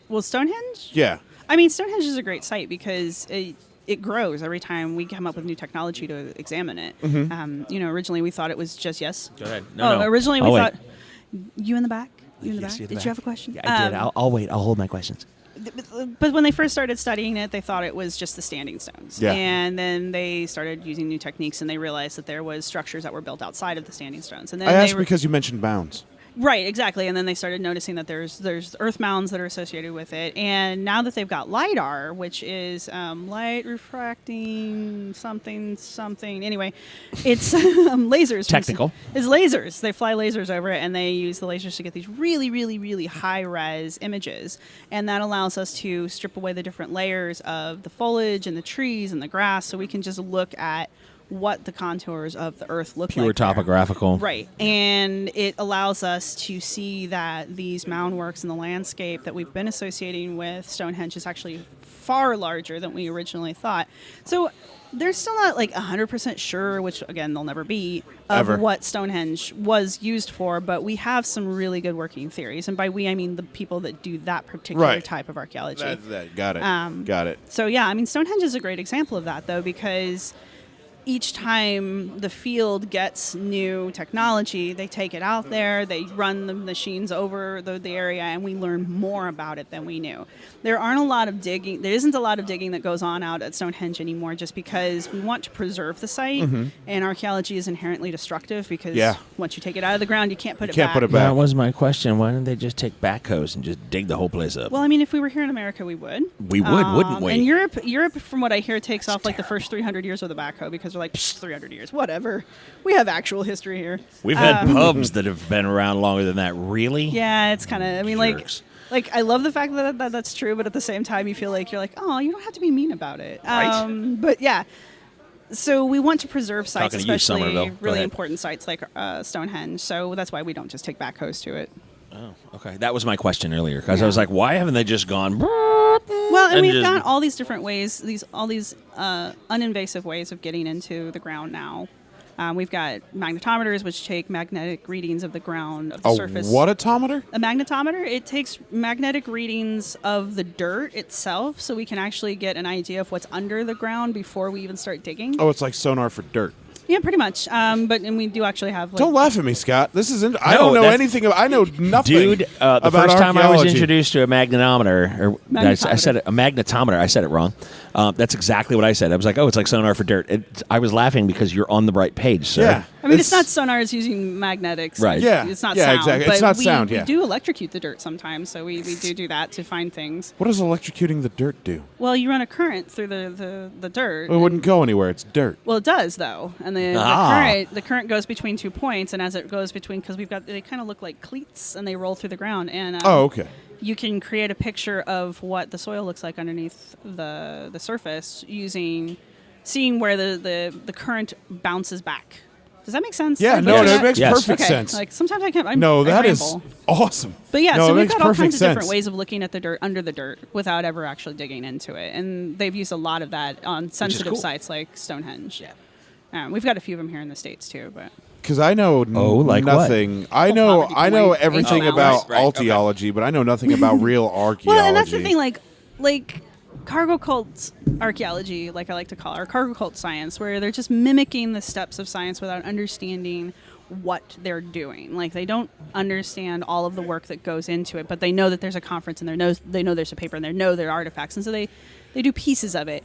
Well, Stonehenge? Yeah. I mean, Stonehenge is a great site because it grows every time we come up with new technology to examine it. Mm-hmm. Originally we thought it was just Go ahead. Originally we thought you in the back. You in the Yes, back? you're in the Did back. you have a question? Yeah, I did. I'll wait. I'll hold my questions. But when they first started studying it, they thought it was just the standing stones. Yeah. And then they started using new techniques, and they realized that there was structures that were built outside of the standing stones. And then I they asked because you mentioned mounds. Right, exactly. And then they started noticing that there's earth mounds that are associated with it. And now that they've got LIDAR, which is light refracting something. Anyway, it's lasers. Technical. It's lasers. They fly lasers over it, and they use the lasers to get these really, really, really high-res images. And that allows us to strip away the different layers of the foliage and the trees and the grass, so we can just look at what the contours of the earth look like. Pure there. topographical. Right. And it allows us to see that these mound works in the landscape that we've been associating with Stonehenge is actually far larger than we originally thought. So they're still not like 100% sure, which again, they'll never be, of Ever. what Stonehenge was used for, but we have some really good working theories. And by we, I mean the people that do that particular Right. type of archaeology. Got it. Got it. So yeah, I mean, Stonehenge is a great example of that, though, because each time the field gets new technology, they take it out there, they run the machines over the area, and we learn more about it than we knew. There isn't a lot of digging that goes on out at Stonehenge anymore, just because we want to preserve the site, and archaeology is inherently destructive because once you take it out of the ground, you can't put it back. That was my question. Why didn't they just take backhoes and just dig the whole place up? Well, I mean, if we were here in America, we would. We would, wouldn't we? And Europe, from what I hear, takes off like the first 300 years with a backhoe because they're like, 300 years, whatever. We have actual history here. We've had pubs that have been around longer than that. Really? Yeah, it's kind of, I mean, Jerks. like I love the fact that that's true, but at the same time, you feel like you're like, oh, you don't have to be mean about it. Right. But yeah. So we want to preserve sites, Talking to you, especially Somerville. Go really ahead. important sites like Stonehenge. So that's why we don't just take backhoes to it. Oh, okay. That was my question earlier because I was like, why haven't they just gone? Well, and we've just- got all these different ways, all these uninvasive ways of getting into the ground now. We've got magnetometers, which take magnetic readings of the ground, of the surface. What atometer? A magnetometer, it takes magnetic readings of the dirt itself, so we can actually get an idea of what's under the ground before we even start digging. Oh, it's like sonar for dirt. Yeah, pretty much. And we do actually have. Like, Don't laugh at me, Scott. This is. I don't know that's- anything. I know nothing. Dude, the about first time I was archaeology. introduced to a magnetometer, or I said it, a magnetometer, I said it wrong. That's exactly what I said. I was like, oh, it's like sonar for dirt. I was laughing because you're on the right page, sir. Yeah. I mean, it's not sonar; it's using magnetics. Right. Yeah. It's not Yeah, sound. exactly. But It's not we, sound, We yeah. do electrocute the dirt sometimes, so we do that to find things. What does electrocuting the dirt do? Well, you run a current through the dirt. It wouldn't go anywhere. It's dirt. Well, it does though, and the current goes between 2 points, and as it goes between, because they kind of look like cleats, and they roll through the ground, and Okay. you can create a picture of what the soil looks like underneath the surface seeing where the current bounces back. Does that make sense? Yeah. Like, No, looking that at- makes Yes. perfect Okay, sense. like sometimes I can't. No, that I is ramble. awesome. But yeah, No, so it we've makes got all perfect kinds of different sense. ways of looking at the dirt under the dirt without ever actually digging into it, and they've used a lot of that on sensitive cool. sites like Stonehenge. Yeah, we've got a few of them here in the States too, but. Because I know like what? nothing. I know Poverty everything point. about Right, okay. archaeology, but I know nothing about real archaeology. Well, and that's the thing, like cargo cult archaeology, like I like to call it, or cargo cult science, where they're just mimicking the steps of science without understanding what they're doing. Like they don't understand all of the work that goes into it, but they know that there's a conference, and they know there's a paper, and they know there are artifacts, and so they do pieces of it.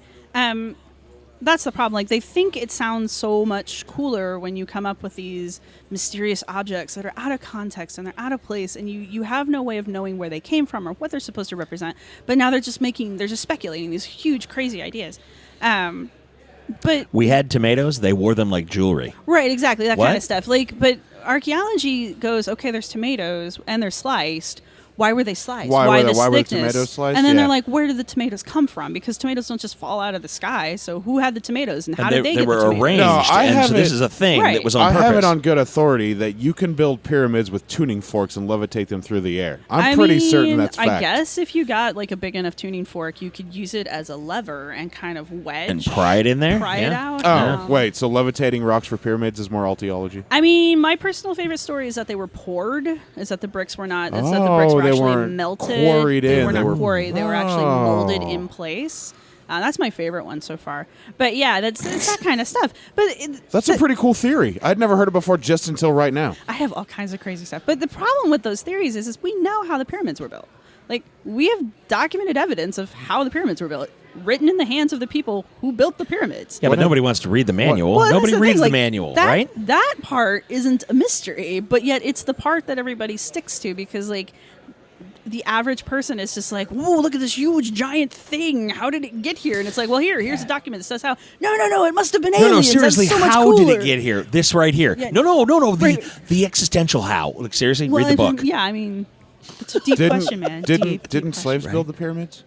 That's the problem. Like they think it sounds so much cooler when you come up with these mysterious objects that are out of context and they're out of place, and you have no way of knowing where they came from or what they're supposed to represent. But now they're just speculating these huge, crazy ideas. But We had tomatoes. They wore them like jewelry. right, exactly that What? kind of stuff. But archaeology goes, okay, there's tomatoes and they're sliced. Why were they sliced? Why this were the thickness? tomatoes sliced? And then Yeah. they're like, where did the tomatoes come from? Because tomatoes don't just fall out of the sky. So who had the tomatoes, and how And did they they get were the tomatoes? arranged. No, I and so have this it- is a thing Right. that was on I purpose. have it on good authority that you can build pyramids with tuning forks and levitate them through the air. I'm pretty certain that's fact. I guess if you got like a big enough tuning fork, you could use it as a lever and kind of wedge and pry it in there. pry it out. Oh, wait. So levitating rocks for pyramids is more archaeology? I mean, my personal favorite story is that they were poured. Is that the bricks were not? Is that the Oh, bricks were they actually weren't melted? quarried They in. were They not were- quarried. They were actually molded Oh. in place. That's my favorite one so far. But yeah, it's that kind of stuff. But That's a pretty cool theory. I'd never heard it before just until right now. I have all kinds of crazy stuff. But the problem with those theories is we know how the pyramids were built. Like, we have documented evidence of how the pyramids were built, written in the hands of the people who built the pyramids. Yeah, but nobody wants to read the manual. Well, Nobody that's the reads thing, the like, manual, that, right? That part isn't a mystery, but yet it's the part that everybody sticks to because, like, the average person is just like, whoa, look at this huge giant thing. How did it get here? And it's like, well, here's a document that says how. No, it must have been aliens. No, seriously, That's so much how cooler. did it get here? This right here. Yeah. No. Right. The existential how. Like, seriously, Well, read the book. Yeah, I mean, it's a deep question, man. Deep Didn't question. slaves build the pyramids?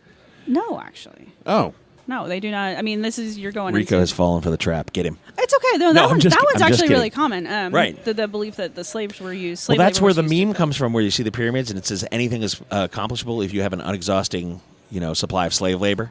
No, actually. Oh. No, they do not. I mean, you're going Rico into... has fallen for the trap. Get him. It's okay. No, No, I'm just- that one's I'm just actually kidding. really common. Right. The belief that the slaves were used. Well, Slave that's labor where was the used to- meme comes from, where you see the pyramids and it says anything is accomplishable if you have an unexhausting, supply of slave labor.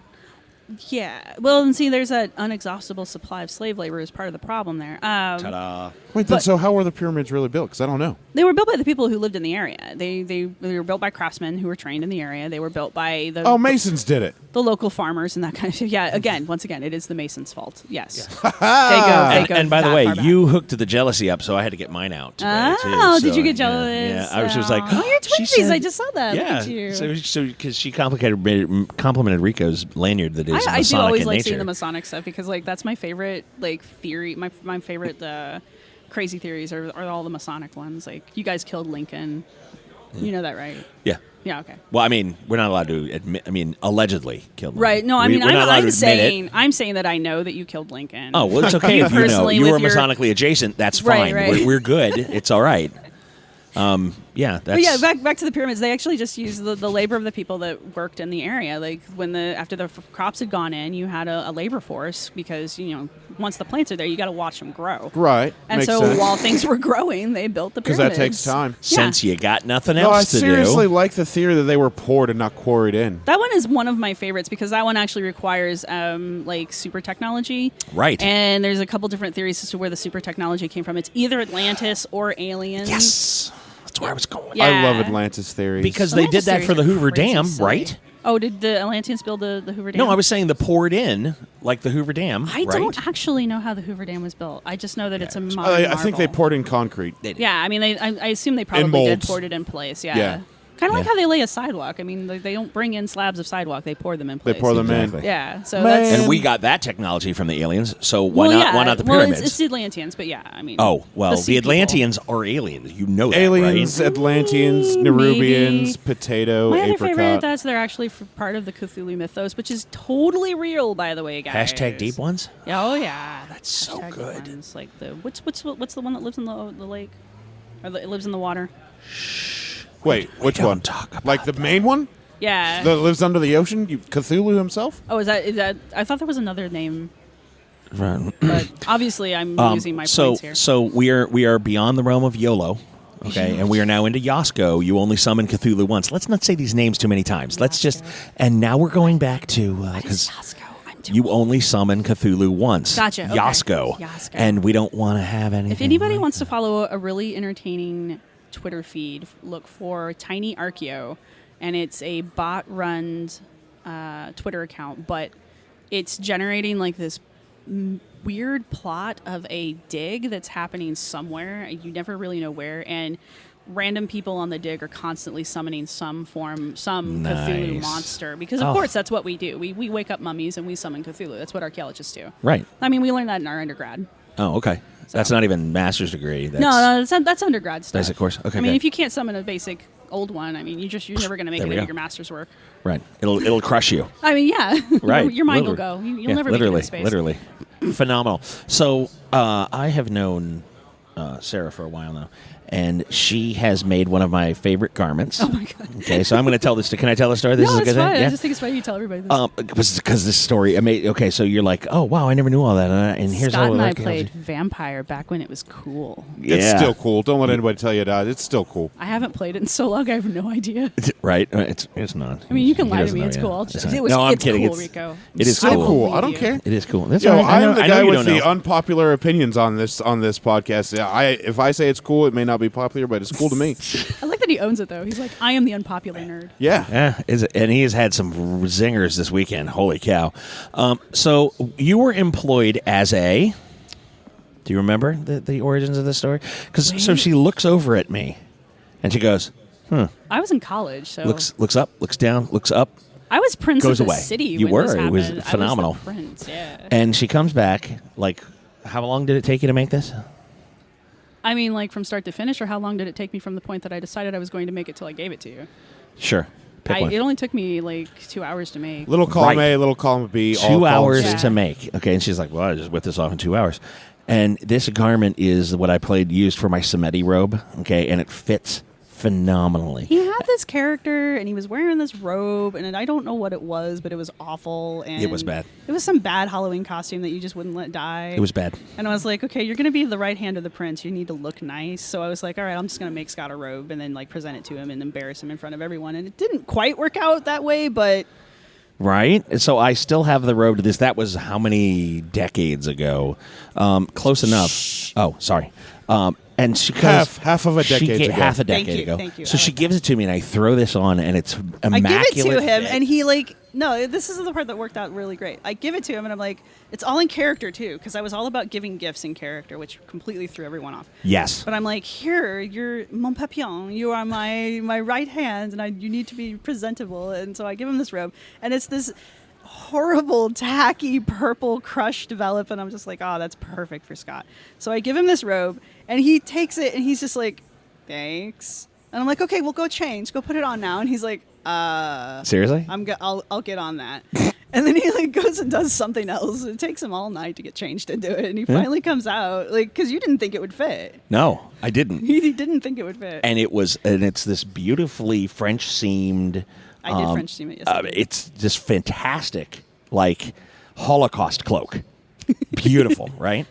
Yeah. Well, and see, there's that unexhaustible supply of slave labor is part of the problem there. Ta-da. Wait, then, But- so how were the pyramids really built? Because I don't know. They were built by the people who lived in the area. They were built by craftsmen who were trained in the area. They were built by Oh, Masons did it. the local farmers and that kind of shit. Yeah, once again, it is the Masons' fault. Yes. They go And by the that way, far back. you hooked the jealousy up, so I had to get mine out today, too. Oh, did So, you get jealous? Yeah, I was just like, oh, you're she twinsies. said- I just saw that. Yeah, Look at you. so because she complimented Rico's lanyard that is I do Masonic always in like nature. seeing the Masonic stuff because like that's my favorite like theory. My favorite crazy theories are all the Masonic ones. Like you guys killed Lincoln. You know that, right? Yeah. Yeah. Okay. Well, I mean, we're not allowed to admit. I mean, allegedly killed. Right. No, I We- mean, we're not allowed to I'm admit it. saying that I know that you killed Lincoln. Oh well, it's okay if you know personally you with were your- Masonically adjacent. That's Right, fine. right. We're good. It's all right. Yeah, that's. But yeah, back to the pyramids. They actually just used the labor of the people that worked in the area. Like when after the crops had gone in, you had a labor force because once the plants are there, you got to watch them grow. Right. And Makes so sense. while things were growing, they built the Because pyramids. that takes time. Since you got nothing No, I else to seriously do. like the theory that they were poured and not quarried in. That one is one of my favorites because that one actually requires like super technology. Right. And there's a couple different theories as to where the super technology came from. It's either Atlantis or aliens. Yes, that's where I was going. Yeah. I love Atlantis theories. Because they did Atlantis that for the theories are Hoover crazy Dam, silly. right? Oh, did the Atlanteans build the Hoover Dam? No, I was saying the poured in, like the Hoover Dam. I right? don't actually know how the Hoover Dam was built. I just know that it's a modern I think they marvel. poured in concrete. They did. Yeah, I mean, I assume they probably did molds. poured it in place. Yeah. Yeah. Kind of like Yeah. how they lay a sidewalk. I mean, they don't bring in slabs of sidewalk; they pour them in place. They pour them Exactly. in. Yeah. So Man. that's And we got that technology from the aliens, so why well, not? yeah. Why not the well, pyramids? it's the Atlanteans, but yeah, I mean. Oh well, sea the people. Atlanteans are aliens. You know that, Aliens, right? Atlanteans, Maybe. Nerubians, potato, My other favorite apricot. that's they're actually part of the Cthulhu mythos, which is totally real, by the way, guys. Hashtag deep ones. Oh yeah, That's so Hashtag deep good. ones. Like the what's the one that lives in the lake, or it lives in the water? Wait, which don't one? talk about Like the main one Yeah. that lives under the ocean? Cthulhu himself? Oh, is that? I thought there was another name, Right. but obviously I'm using my so points here. so we are beyond the realm of YOLO. Okay, and we are now into Yasko. You only summon Cthulhu once. Let's not say these names too many times. Let's just. And now we're going back to because Yasko. I'm too you only summon Cthulhu once. Gotcha, okay. Yasko. Yasko. And we don't want to have anything. If anybody like wants to follow a really entertaining Twitter feed, look for Tiny Archeo, and it's a bot-run Twitter account, but it's generating like this weird plot of a dig that's happening somewhere. You never really know where, and random people on the dig are constantly summoning some Cthulhu Nice. monster. Because, of Oh. course, that's what we do. We wake up mummies and we summon Cthulhu. That's what archaeologists do. Right. I mean, we learned that in our undergrad. Oh, okay. That's not even master's degree. That's, No, that's undergrad stuff. Basic course? Okay, I mean, good. if you can't summon a basic old one, I mean, you're never going to make There it we into go. your master's work. Right. It'll crush you. I mean, yeah. Right. your mind will Literally. go. You'll Yeah, never literally, make it into space. literally. Phenomenal. So I have known Sarah for a while now, and she has made one of my favorite garments. Oh my god. Okay, so I'm going to tell this. Can I tell the story? This No, is a it's good thing? fine. Yeah? I just think it's funny you tell everybody this. Because this story. Okay, so you're like, oh wow, I never knew all that, and here's Scott all and I archaeology. played Vampire back when it was cool. Yeah. It's still cool. Don't let anybody tell you that. It's still cool. I haven't played it in so long. I have no idea. Right? It's not. I mean, you can He lie to doesn't me. know It's yet. cool. It's not. No, I'm it's kidding. cool, Rico. It is Still cool. cool. I don't you. care. It is cool. That's Yo, all right. I am the know guy you with don't the know. unpopular opinions on this podcast. If I say it's cool, it may not be popular, but it's cool to me. I like that he owns it though. He's like, I am the unpopular nerd. Yeah. Yeah, and he has had some zingers this weekend. Holy cow! So you were employed as a. Do you remember the origins of the story? Because so she looks over at me, and she goes, I was in college, so looks up, looks down, looks up, I was prince goes of the away. city. You when were. This It was happened. phenomenal. I was the prince, yeah. and she comes back. Like, how long did it take you to make this? I mean, like from start to finish, or how long did it take me from the point that I decided I was going to make it till I gave it to you? Sure, pick one. It only took me like 2 hours to make. Little column Right. A, little column B. 2 hours Yeah. to make. Okay, and she's like, "Well, I just whipped this off in 2 hours." And this garment is what I used for my Samedi robe. Okay, and it fits phenomenally. He had this character, and he was wearing this robe, and I don't know what it was, but it was awful. And It was bad. It was some bad Halloween costume that you just wouldn't let die. It was bad. And I was like, okay, you're going to be the right hand of the prince. You need to look nice. So I was like, all right, I'm just going to make Scott a robe and then like present it to him and embarrass him in front of everyone. And it didn't quite work out that way, but Right? So I still have the robe to this. That was how many decades ago? Close enough. Oh, sorry. And she goes, Half of a decade ago. half a Thank decade you, ago. thank you. So I she like gives it to me, and I throw this on, and it's immaculate. I give it to him, fit. and he like, no, this is the part that worked out really great. I give it to him, and I'm like, it's all in character too, because I was all about giving gifts in character, which completely threw everyone off. Yes. But I'm like, here, you're mon papillon. You are my right hand, and you need to be presentable. And so I give him this robe, and it's this horrible, tacky, purple crush develop, and I'm just like, oh, that's perfect for Scott. So I give him this robe, and he takes it, and he's just like, thanks. And I'm like, okay, well, go change. Go put it on now. And he's like, Seriously? I'll get on that. And then he like goes and does something else. It takes him all night to get changed into it, and he finally comes out like because you didn't think it would fit. No, I didn't. He didn't think it would fit. And it's this beautifully French seamed. I did French seam it. Yes, I did. It's just fantastic, like Holocaust cloak, beautiful, right?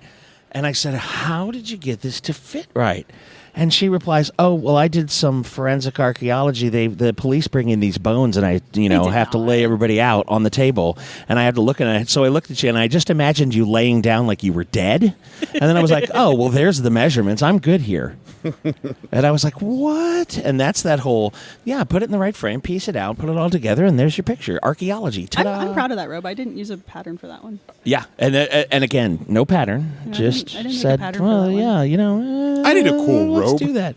And I said, "How did you get this to fit right?" And she replies, "Oh, well, I did some forensic archaeology. The police bring in these bones, and I, did have to not. lay everybody out on the table, and I had to look at it. So I looked at you, and I just imagined you laying down like you were dead. And then I was like, oh, well, there's the measurements. I'm good here." And I was like, what? And that's that whole, put it in the right frame, piece it out, put it all together, and there's your picture. Archaeology. Ta-da. I'm proud of that robe. I didn't use a pattern for that one. Yeah, and again, no pattern. Yeah, Just I didn't make a said, pattern for well, that one. I need a cool let's robe. do that.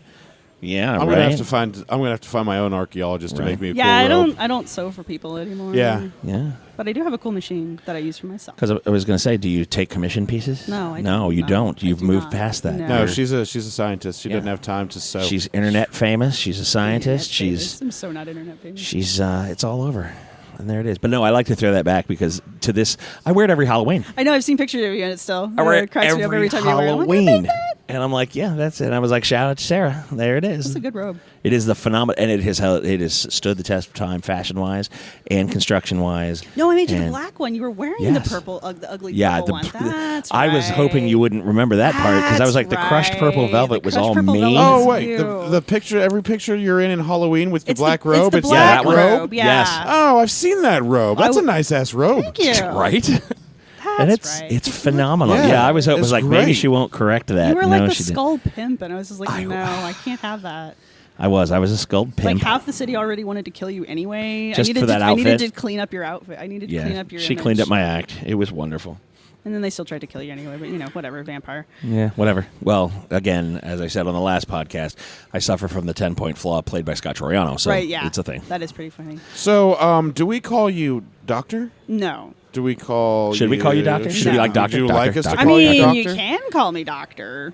Yeah, I'm right. gonna have to find my own archaeologist to Right. make me a Yeah, cool robe. I don't sew for people anymore. Yeah. Yeah. But I do have a cool machine that I use for myself. Because I was going to say, do you take commission pieces? No, I No, don't. you No, don't. I You've do moved not. past that. No. No, You're- she's a scientist. She Yeah. doesn't have time to sew. She's internet famous. She's a scientist. Internet She's famous. I'm so not internet famous. she's it's all over. And there it is. But no, I like to throw that back because to this, I wear it every Halloween. I know, I've seen pictures of you in it still. I wear it cracks me up every time you wear it. I'm like, Halloween. And I'm like, yeah, that's it. And I was like, shout out to Sarah. There it is. It's a good robe. It is the phenomenal, and it has stood the test of time, fashion wise and construction wise. No, I made you the And- black one. You were wearing Yes. the purple, the ugly Yeah, purple one. That's I was right. hoping you wouldn't remember that part because I was like, the crushed purple right. velvet The was crushed all purple me. velvet Oh was wait, you. the picture, every picture you're in Halloween with the It's black the, robe. It's the it's black that one? robe. Yeah. Yes. Oh, I've seen that robe. That's a w- nice ass robe. Thank you. Right? That's And it's right. it's phenomenal. Yeah, Yeah, I was hoping it's like maybe great. she won't correct that. You were No, like the she didn't. skull pimp, and I was just like, I- no, I can't have that. I was a sculled pimp. Like half the city already wanted to kill you anyway. Just I needed for that I needed outfit? to clean up your outfit. I needed to clean up your she image. cleaned up my act. It was wonderful. And then they still tried to kill you anyway, but whatever, vampire. Yeah, whatever. Well, again, as I said on the last podcast, I suffer from the 10-point flaw played by Scott Troiano, so right, yeah. it's a thing. That is pretty funny. So, do we call you doctor? No. Do we call? Should we call you doctor? Should Should we we like doctor? Would you Doctor, like us doctor. to I call mean, you doctor? you can call me doctor.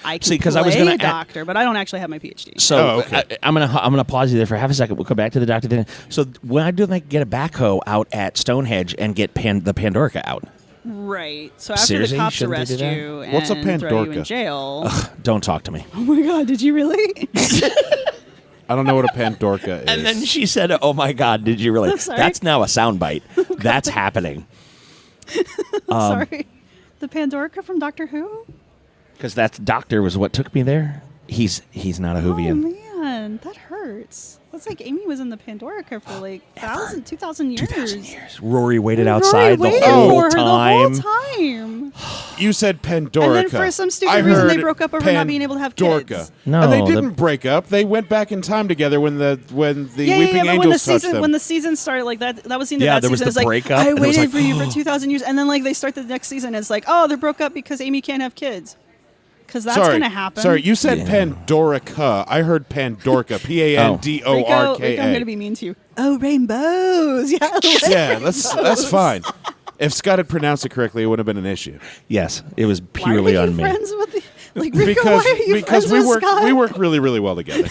I can See, 'cause play I was gonna doctor, but I don't actually have my PhD. So Oh, okay. I'm gonna pause you there for half a second. We'll come back to the doctor thing. So why do they get a backhoe out at Stonehenge and get the Pandorica out? Right. So after Seriously? the cops Shouldn't they arrest do that? you and What's a throw you in Pandorca? jail. Don't talk to me. Oh my God! Did you really? I don't know what a Pandorca is. And then she said, "Oh my God, did you really?" I'm sorry. That's now a soundbite. That's happening. Sorry. The Pandorica from Doctor Who? Because that's doctor was what took me there. He's not a Whovian. Oh man, that hurts. That's like Amy was in the Pandorica for like 2,000 years. 2,000 years. Rory waited Rory outside waited the whole for her time. the whole time. You said Pandorica. And then for some stupid reason they broke up over not being able to have kids. No, and they didn't break up. They went back in time together when the Weeping Angels touched them. When the season started, like that was the end of Yeah, that there was season. the It breakup, like, I and it was waited like, for you for 2,000 years, and then like they start the next season, and it's like, oh, they broke up because Amy can't have kids. Because that's going to happen. Sorry, you said Pandorica. I heard Pandorca. Pandorka. Rico, I'm going to be mean to you. Oh, rainbows. Yeah, yeah, that's fine. If Scott had pronounced it correctly, it wouldn't have been an issue. Yes, it was purely why are you on me. Friends with Rico, why are you because friends with Scott? we work really, really well together.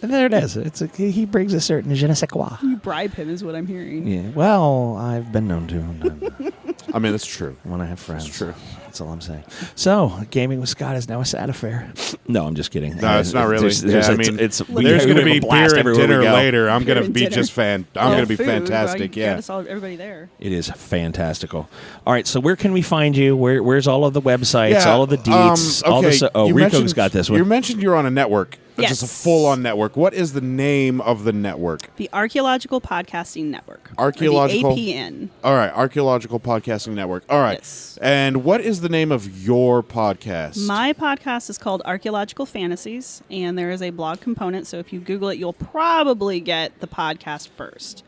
There it is. He brings a certain je ne sais quoi. You bribe him, is what I'm hearing. Yeah. Well, I've been known to. I mean, that's true. When I have friends. That's true. That's all I'm saying. So, gaming with Scott is now a sad affair. No, I'm just kidding. No, it's not really. There's there's going to be beer and dinner later. I'm going to be just I'm going to be fantastic. Yeah. Everybody there. It is fantastical. All right, so where can we find you? Where's all of the websites, all of the deets? Okay. Rico's got this one. You mentioned you're on a network. Yes. Just a full-on network. What is the name of the network? The Archaeological Podcasting Network. Archaeological. Or the APN. All right, Archaeological Podcasting Network. All right. Yes. And what is the name of your podcast? My podcast is called Archaeological Fantasies, and there is a blog component. So if you Google it, you'll probably get the podcast first,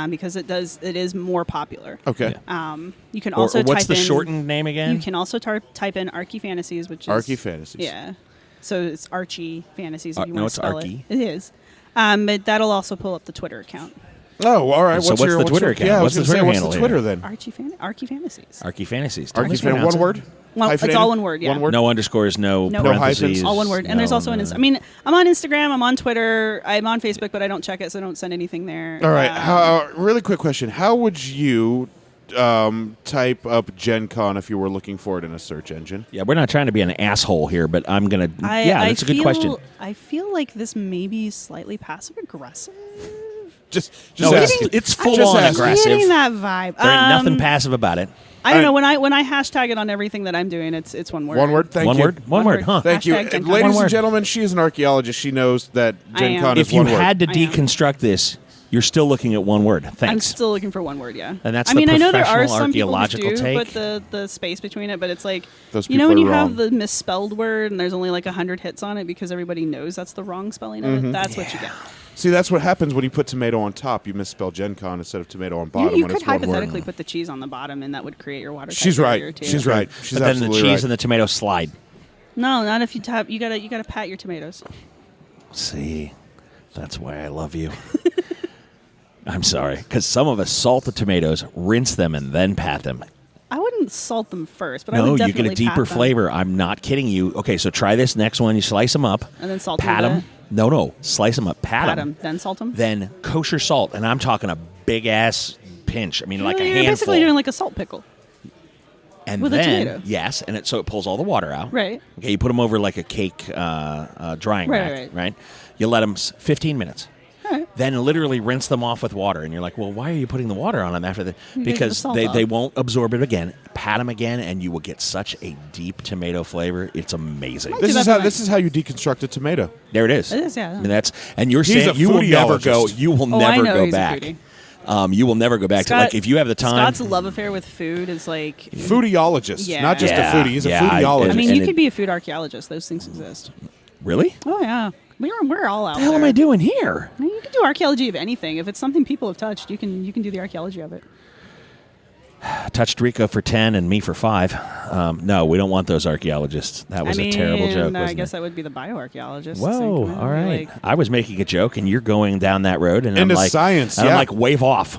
because it is more popular. Okay. You can also what's type the in, shortened name again? You can also type in Archy Fantasies, which is Archy Fantasies. Yeah. So it's Archy Fantasies if you no, want it's to spell Archy. it. It is. But that'll also pull up the Twitter account. Oh, all right. So what's the Twitter account? Yeah, What's the Twitter handle What's the here? Twitter then? Archy Fantasies. Archy Fantasies. Archy Fantasies. One word? It's all one word, yeah. One word? No underscores, no parentheses. hyphens. All one word. And there's also I mean, I'm on Instagram, I'm on Twitter, I'm on Facebook, but I don't check it, so don't send anything there. All right. Really quick question. How would you type up Gencon if you were looking for it in a search engine? Yeah, we're not trying to be an asshole here, but I'm going to... that's a good question. I feel like this may be slightly passive-aggressive. Just no, ask it's it. full Just on ask it. aggressive. Getting that vibe. There ain't nothing passive about it. I don't know. When I hashtag it on everything that I'm doing, it's one word. One word? Thank One you. word? One word, huh? Thank you. Hashtag Gencon. Ladies One and word. gentlemen, she is an archaeologist. She knows that I am. Gencon is If you one word. had to I am. deconstruct this, you're still looking at one word. Thanks. I'm still looking for one word, yeah. And that's I mean, the I know there are professional some people who archaeological do take. put the space between it, but it's like, Those you know, people when are you wrong. have the misspelled word and there's only like 100 hits on it because everybody knows that's the wrong spelling of it, that's what you get. See, that's what happens when you put tomato on top. You misspell Gencon instead of tomato on bottom You when could it's one word. hypothetically put the cheese on the bottom, and that would create your water. She's type right. barrier, too. She's right. She's But then the absolutely cheese right. and the tomato slide. No, not if you tap. You gotta pat your tomatoes. See, that's why I love you. I'm sorry, because some of us salt the tomatoes, rinse them, and then pat them. I wouldn't salt them first, but I No, would you definitely get a deeper pat them. flavor. I'm not kidding you. Okay, so try this next one. You slice them up. And then salt pat them a them. No. Slice them up. Pat Pat them. them, then salt them. Then kosher salt. And I'm talking a big-ass pinch. I mean, like a You're handful. basically doing like a salt pickle. And with a then, tomato. yes, and so it pulls all the water out. Right. Okay, you put them over like a cake drying rack, Right. You let them 15 minutes. All right. Then literally rinse them off with water. And you're like, well, why are you putting the water on them after the... You get the Because salt they off. won't absorb it again. Pat them again, and you will get such a deep tomato flavor. It's amazing. do that tonight. This is how you deconstruct a tomato. There it is. It is, yeah. I mean, that's... And you're He's saying a you will never go... foodieologist. You will Oh, I never know go he's a back. foodie. You will never go back to... Like, if you have the time... Scott's love affair with food is like... Foodieologist, Yeah. not just Yeah. a foodie. He's a Yeah, foodieologist. I mean, and you it- could be a food archaeologist. Those things exist. Really? Oh, yeah. We're all out What the hell there. am I doing here? I mean, you can do archaeology of anything. If it's something people have touched, you can do the archaeology of it. Touched Rico for 10 and me for 5. No, we don't want those archaeologists. That was a terrible joke, I wasn't guess it? that would be the bioarchaeologist. Whoa, all right. I was making a joke, and you're going down that road, and Into I'm like, science, and I'm yeah. like, wave off,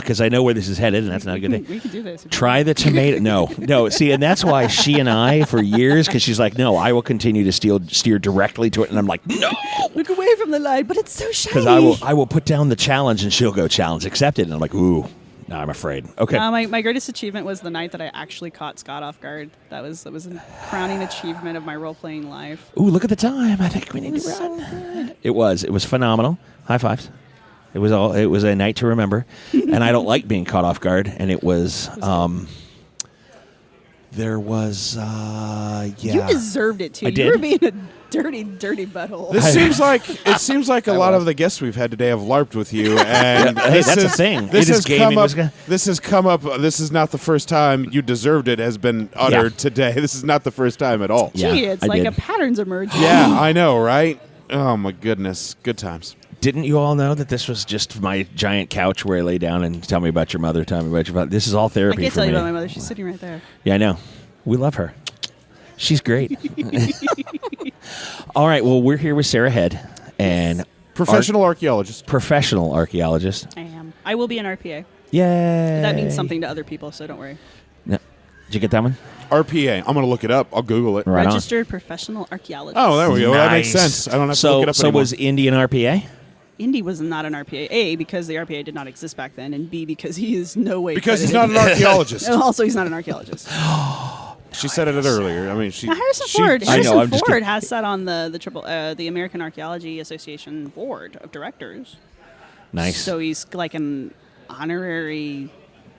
because I know where this is headed, and that's not a good thing. We can do this. Try the tomato. No. See, and that's why she and I, for years, because she's like, no, I will continue to steer directly to it, and I'm like, no, Look away from the light, but it's so shiny. because I will put down the challenge, and she'll go challenge accepted, and I'm like, ooh, no, I'm afraid. Okay. My greatest achievement was the night that I actually caught Scott off guard. That was a crowning achievement of my role playing life. Ooh, look at the time. I think we need to was so run. It was phenomenal. High fives. It was a night to remember. And I don't like being caught off guard. And it was there was You deserved it too. I You were did. being a dirty butthole. This seems like a lot of the guests we've had today have LARPed with you, and Hey, that's a thing. This It is has gaming. This has come up. This is not the first time you deserved it has been uttered today. This is not the first time at all. Yeah, Gee, it's I like did. a pattern's emerging. Yeah, I know, right? Oh my goodness, good times. Didn't you all know that this was just my giant couch where I lay down and tell me about your mother, tell me about your father? This is all I therapy can't for tell me. you about my mother. She's sitting right there. Yeah, I know. We love her. She's great. All right, well, we're here with Serra Head, and Professional archaeologist. professional archaeologist. I am. I will be an RPA. Yay. That means something to other people, so don't worry. No. Did you get that one? RPA. I'm going to look it up. I'll Google it. Right on. Registered Professional Archaeologist. Oh, there we go. That makes Nice. sense. I don't have to So, look it up so anymore. was Indy an RPA? Indy was not an RPA. A, because the RPA did not exist back then, and B, because he is no way because he's credited. not an archaeologist. And also, he's not an archaeologist. She said it earlier. I mean, she. Now, Harrison she- Ford. she- I know, Harrison I'm just Ford kidding. has sat on the American Archaeology Association board of directors. Nice. So he's like an honorary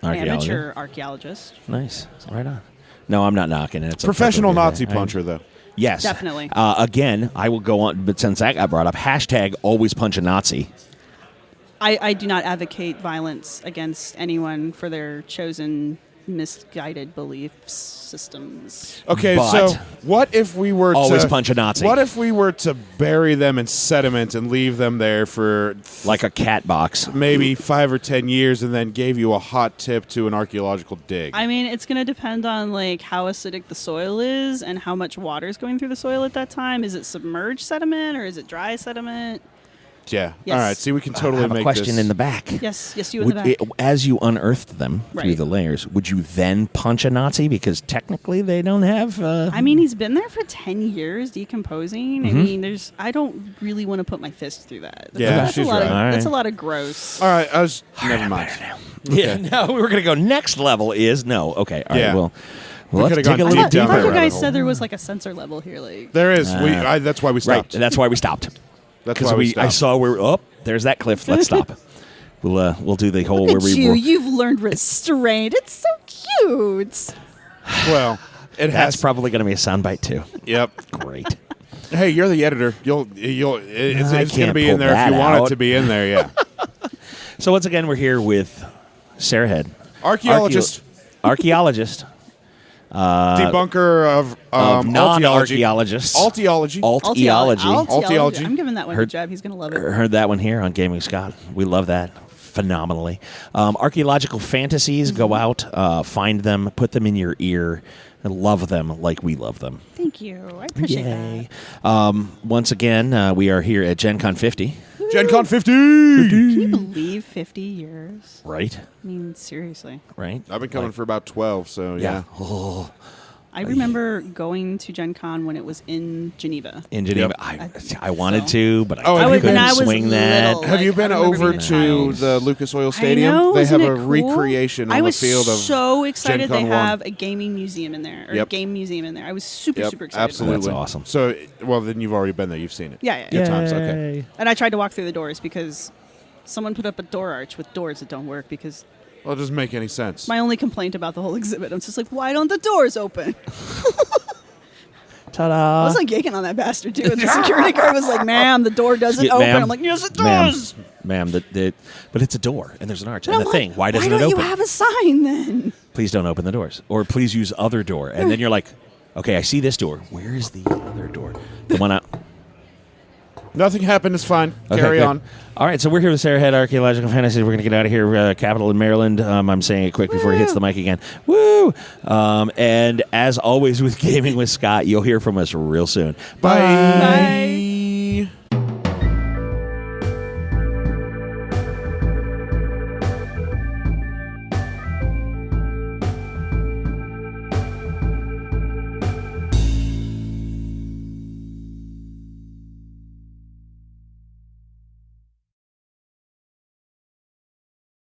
Archaeologist. amateur archaeologist. Nice. Right on. No, I'm not knocking it. It's okay. Professional Okay. Nazi puncher, though. Yes. Definitely. Again, I will go on, but since that got brought up, hashtag always punch a Nazi. I do not advocate violence against anyone for their chosen misguided belief systems. Okay, But- so what if we were Always to punch a Nazi. What if we were to bury them in sediment and leave them there for Like a cat box. maybe 5 or 10 years, and then gave you a hot tip to an archaeological dig? I mean, it's going to depend on like how acidic the soil is and how much water is going through the soil at that time. Is it submerged sediment or is it dry sediment? Yeah. Yes. All right. See, we can I totally have make a question this. in the back. Yes, you in the back. As you unearthed them through Right. the layers, would you then punch a Nazi because technically they don't have? I mean, he's been there for 10 years decomposing. Mm-hmm. I mean, I don't really want to put my fist through that. Yeah, that's she's a lot right. of, All right. That's a lot of gross. All right. Never mind. Yeah, no, we were going to go next level is no. Okay, all right, Yeah. well, We let's could've dig gone a deep little I down thought that you deeper. guys rabbit said there hole. was like a sensor level here. Like, There is. That's why we Right, stopped. that's why we stopped. That's Because why we stopped. I saw where, oh, there's that cliff. Let's stop. We'll do the whole look where at we you. were. You've learned restraint. It's so cute. Well, it That's has. probably going to be a soundbite too. Yep. Great. Hey, you're the editor. It's I going to can't be pull in there if that you want out. it to be in there. Yeah. So once again, we're here with Serra Head, Archaeologist, archaeologist, debunker of non-archaeologists, Altiology. Altiology. Altiology. I'm giving that one Heard- a jab. He's gonna love it. Heard that one here on Gaming Scott. We love that phenomenally. Archaeological fantasies. Go out, find them, put them in your ear, and love them like we love them. Thank you. I appreciate Yay. that. Once again, we are here at Gencon50. Gencon50. Can you believe 50 years? Right? I mean, seriously. Right? I've been coming for about 12, so yeah. Oh, I remember going to Gen Con when it was in Geneva. in Geneva. I wanted to, but Oh, I have you couldn't been- I was swing that. little. Have you Like, been I remember over being a to child. the Lucas Oil Stadium? I know, They isn't have it a cool? recreation on I the was field of so excited they Gen Con 1. have a gaming museum in there, or Yep. a game museum in there. I was super Yep, excited. about absolutely. it. That's awesome. So, well, then you've already been there. You've seen it. Yeah, yeah. Good times. Okay. And I tried to walk through the doors because someone put up a door arch with doors that don't work because Well, it doesn't make any sense. my only complaint about the whole exhibit, I'm just like, why don't the doors open? Ta-da. I was like yanking on that bastard too, and the security guard was like, "Ma'am, the door doesn't open." Ma'am. I'm like, "Yes, it Ma'am. does." Ma'am, but it's a door, and there's an arch. And And I'm the like, thing, why doesn't why it don't open? you have a sign then? Please don't open the doors. Or please use other door. And then you're like, okay, I see this door. Where is the other door? The one out. Nothing happened. It's fine. Okay, Carry good. on. All right, so we're here with Serra Head Archaeological Fantasies. We're going to get out of here. Capital in Maryland. I'm saying it quick before he hits the mic again. Woo! And as always with Gaming with Scott, you'll hear from us real soon. Bye. Bye.